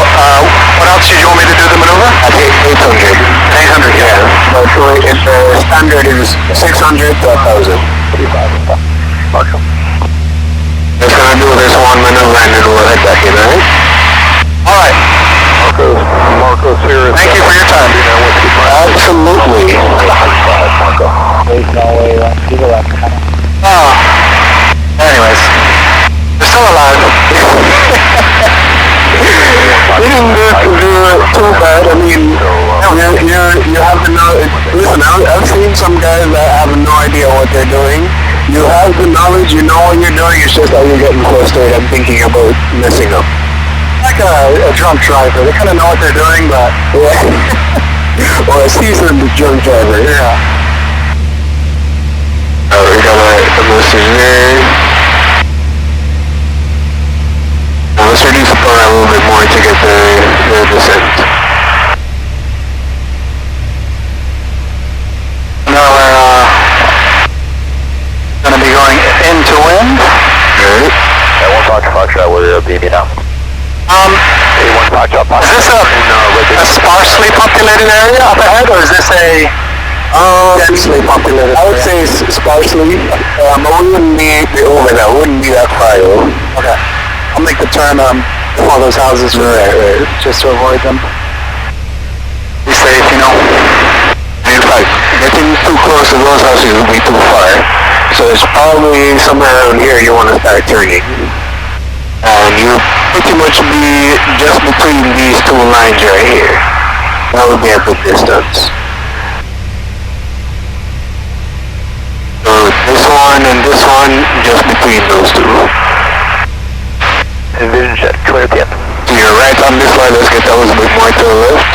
Speaker 4: What else did you want me to do the maneuver?
Speaker 5: At 800.
Speaker 4: 800,
Speaker 5: Yeah. But the standard is 600 to 1,000.
Speaker 6: Marco.
Speaker 5: Just gonna do this one maneuver and then we'll head back in, alright?
Speaker 4: Alright.
Speaker 6: Marco's here.
Speaker 4: Thank you for your time.
Speaker 5: Absolutely.
Speaker 6: Marco.
Speaker 4: Oh. Anyways. You're still alive.
Speaker 5: You didn't do it too bad. I mean, you have the knowledge. Listen, I've seen some guys that have no idea what they're doing. You have the knowledge, you know what you're doing, it's just that you're getting frustrated and thinking about messing up.
Speaker 4: Like a drunk driver. They kind of know what they're doing, but...
Speaker 5: Yeah. Or a seasoned drunk driver.
Speaker 4: Yeah.
Speaker 5: We got a message there. Now let's reduce the power a little bit more to get the descent.
Speaker 4: Now we're going to be going into wind.
Speaker 5: Good.
Speaker 6: Yeah, 1 Foxtrot, we're beaming out.
Speaker 4: Is this a sparsely populated area up ahead, or is this a densely populated
Speaker 5: I would
Speaker 4: area?
Speaker 5: say sparsely. I wouldn't be over that. Wouldn't be that far though.
Speaker 4: Okay. I'll make the turn before those houses,
Speaker 5: Right.
Speaker 4: just to avoid them. Be safe, you know.
Speaker 5: In fact, getting too close to those houses would be too far. So it's probably somewhere around here you want to start turning. And you pretty much be just between these two lines right here. That would be a good distance. So this one and this one, just between those two.
Speaker 6: Envision jet, clear at the end.
Speaker 5: To your right on this line, let's get a little bit more to the left.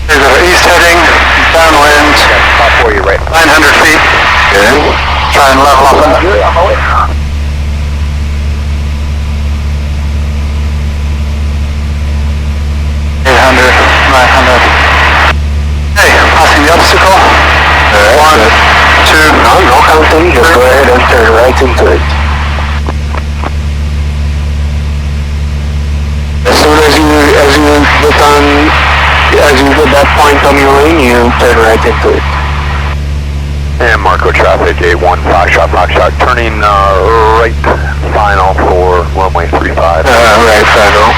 Speaker 4: There's our east heading, downwind,
Speaker 6: Top 4, you right.
Speaker 4: 900 feet.
Speaker 5: Good.
Speaker 4: Try and level up on
Speaker 6: On my way.
Speaker 4: 800, 900. Hey, passing the obstacle.
Speaker 5: Alright.
Speaker 4: 1, 2,
Speaker 5: No counting, just go ahead and turn right into it. As soon as you get that point on your wing, you turn right into it.
Speaker 6: And Marco traffic, 81 Foxtrot, turning right final for runway 35.
Speaker 5: Right final.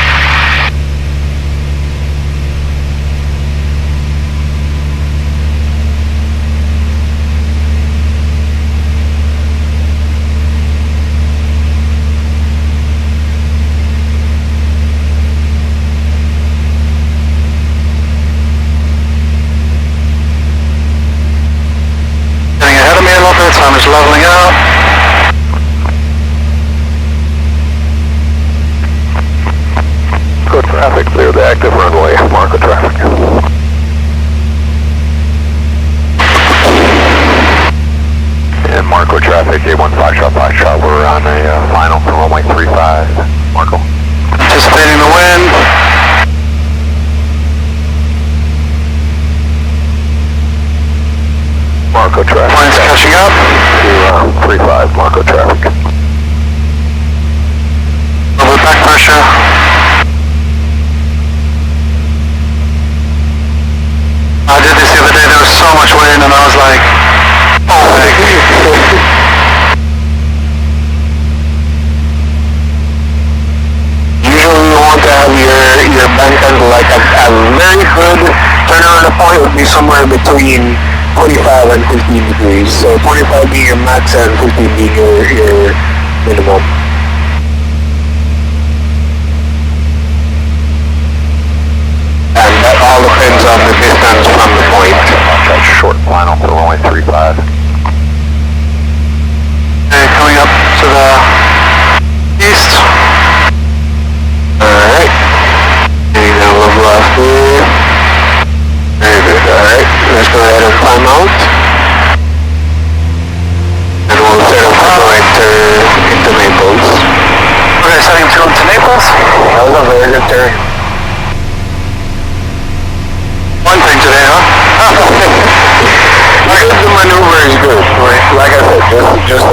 Speaker 4: pressure. I did this the other day, there was so much wind and I was like, oh my God.
Speaker 3: Usually you want to have your bank angle like a very good turnaround point would be somewhere between 45 and 15 degrees. So 45 being your max and 15 being your minimum. And that all depends on the distance from the point.
Speaker 6: Short final for runway 35.
Speaker 4: Okay, coming up to the east.
Speaker 3: Alright. Taking a little left here. Very good. Alright. Let's go ahead and climb out. And we'll set up to go into Naples.
Speaker 4: Okay, setting to Naples.
Speaker 3: That was a very good turn.
Speaker 4: One thing today, huh?
Speaker 3: The maneuver is good. Like I said, just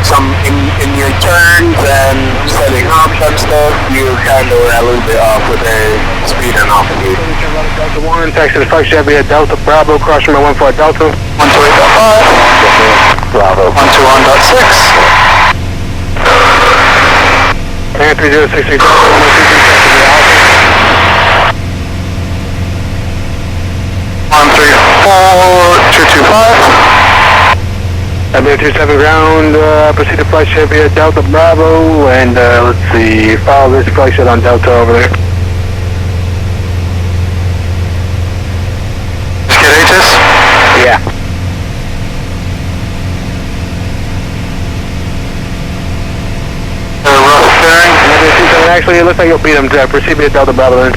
Speaker 3: some in your turns and setting up and stuff, you kind of were a little bit off with the speed and altitude.
Speaker 7: Delta 1, Texas Fox Chevy at Delta Bravo, cross runway 14 Delta.
Speaker 4: 128.5.
Speaker 6: Bravo.
Speaker 4: 121.6.
Speaker 7: Air 3066 Delta
Speaker 4: 134.225.
Speaker 7: Air 27 ground, proceed to flight Chevy at Delta Bravo, and let's see, follow this flight set on Delta over there.
Speaker 4: Just get H's.
Speaker 7: Yeah.
Speaker 4: Rough bearing.
Speaker 7: Actually, it looks like you'll beat them. Proceed at Delta Bravo then.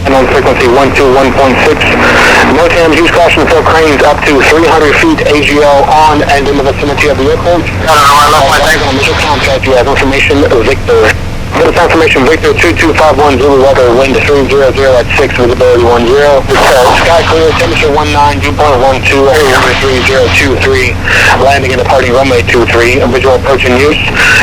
Speaker 3: And on frequency 121.6, NOTAM, use caution for cranes up to 300 feet AGL on and in the vicinity of the airport.
Speaker 4: I don't know, I left my thing.
Speaker 3: On initial contact, you have information, Victor. Give us confirmation, Victor 2251 Zulu weather, wind 300 at 6, visibility 10. Sky clear, temperature 19, dew point 12, 3023, landing and departing runway 23, visual approach in use.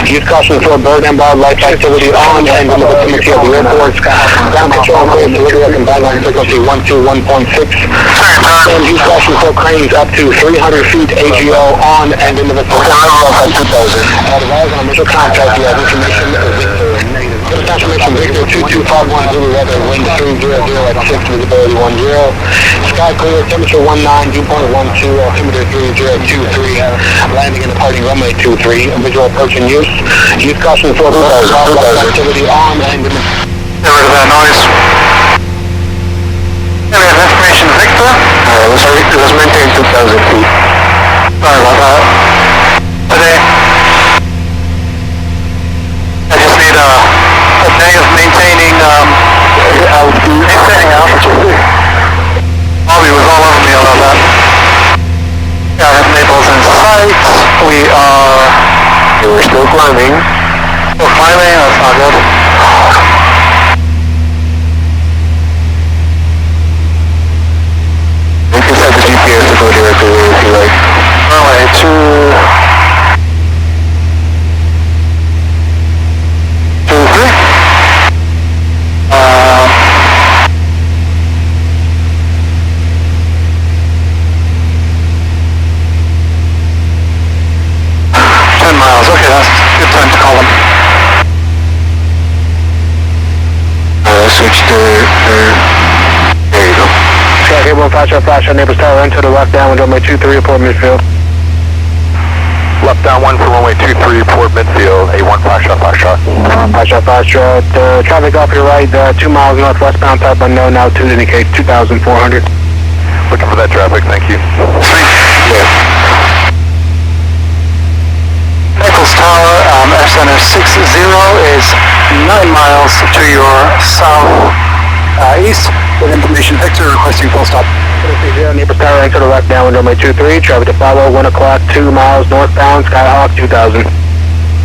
Speaker 3: Use caution for bird and wildlife activity on and in the vicinity of the airport. Ground control clear, delivery combined on frequency 121.6. And use caution for cranes up to 300 feet AGL on and in the vicinity of 2000. Advise on initial contact, you have information, Victor. Confirmation, Victor 2251 Zulu weather, wind 300 at 6, visibility 10. Sky clear, temperature 19, dew point 12, altimeter 3023, landing and departing runway 23, visual approach in use. Use caution for wildlife activity on and in the...
Speaker 4: Get rid of that noise. And we have information, Victor.
Speaker 3: Alright, let's maintain 2,000 feet.
Speaker 4: Sorry about that. Today, I just need a day of maintaining altitude. Bobby was all over me about that. Yeah, I have Naples in sight.
Speaker 3: We're still climbing.
Speaker 4: Still climbing, that's not good.
Speaker 3: We can set the GPS to go directly where if you like.
Speaker 4: Runway 23. 10 miles, okay, that's a good time to call them.
Speaker 3: Switch to, there you go.
Speaker 7: Sky Cable, flash on Naples Tower, enter the lockdown with runway 23, report midfield.
Speaker 6: Left down 1 for runway 23, port midfield, A1 flash shot.
Speaker 7: Flash shot, traffic off your right, 2 miles northwestbound, type unknown, now 2 indicate 2,400.
Speaker 6: Looking for that traffic, thank you.
Speaker 4: Naples Tower, Air Center 60 is 9 miles to your south-east.
Speaker 7: With information, Victor requesting full stop. Naples Tower, enter the lockdown with runway 23, traffic to follow, 1 o'clock, 2 miles northbound, Skyhawk 2000.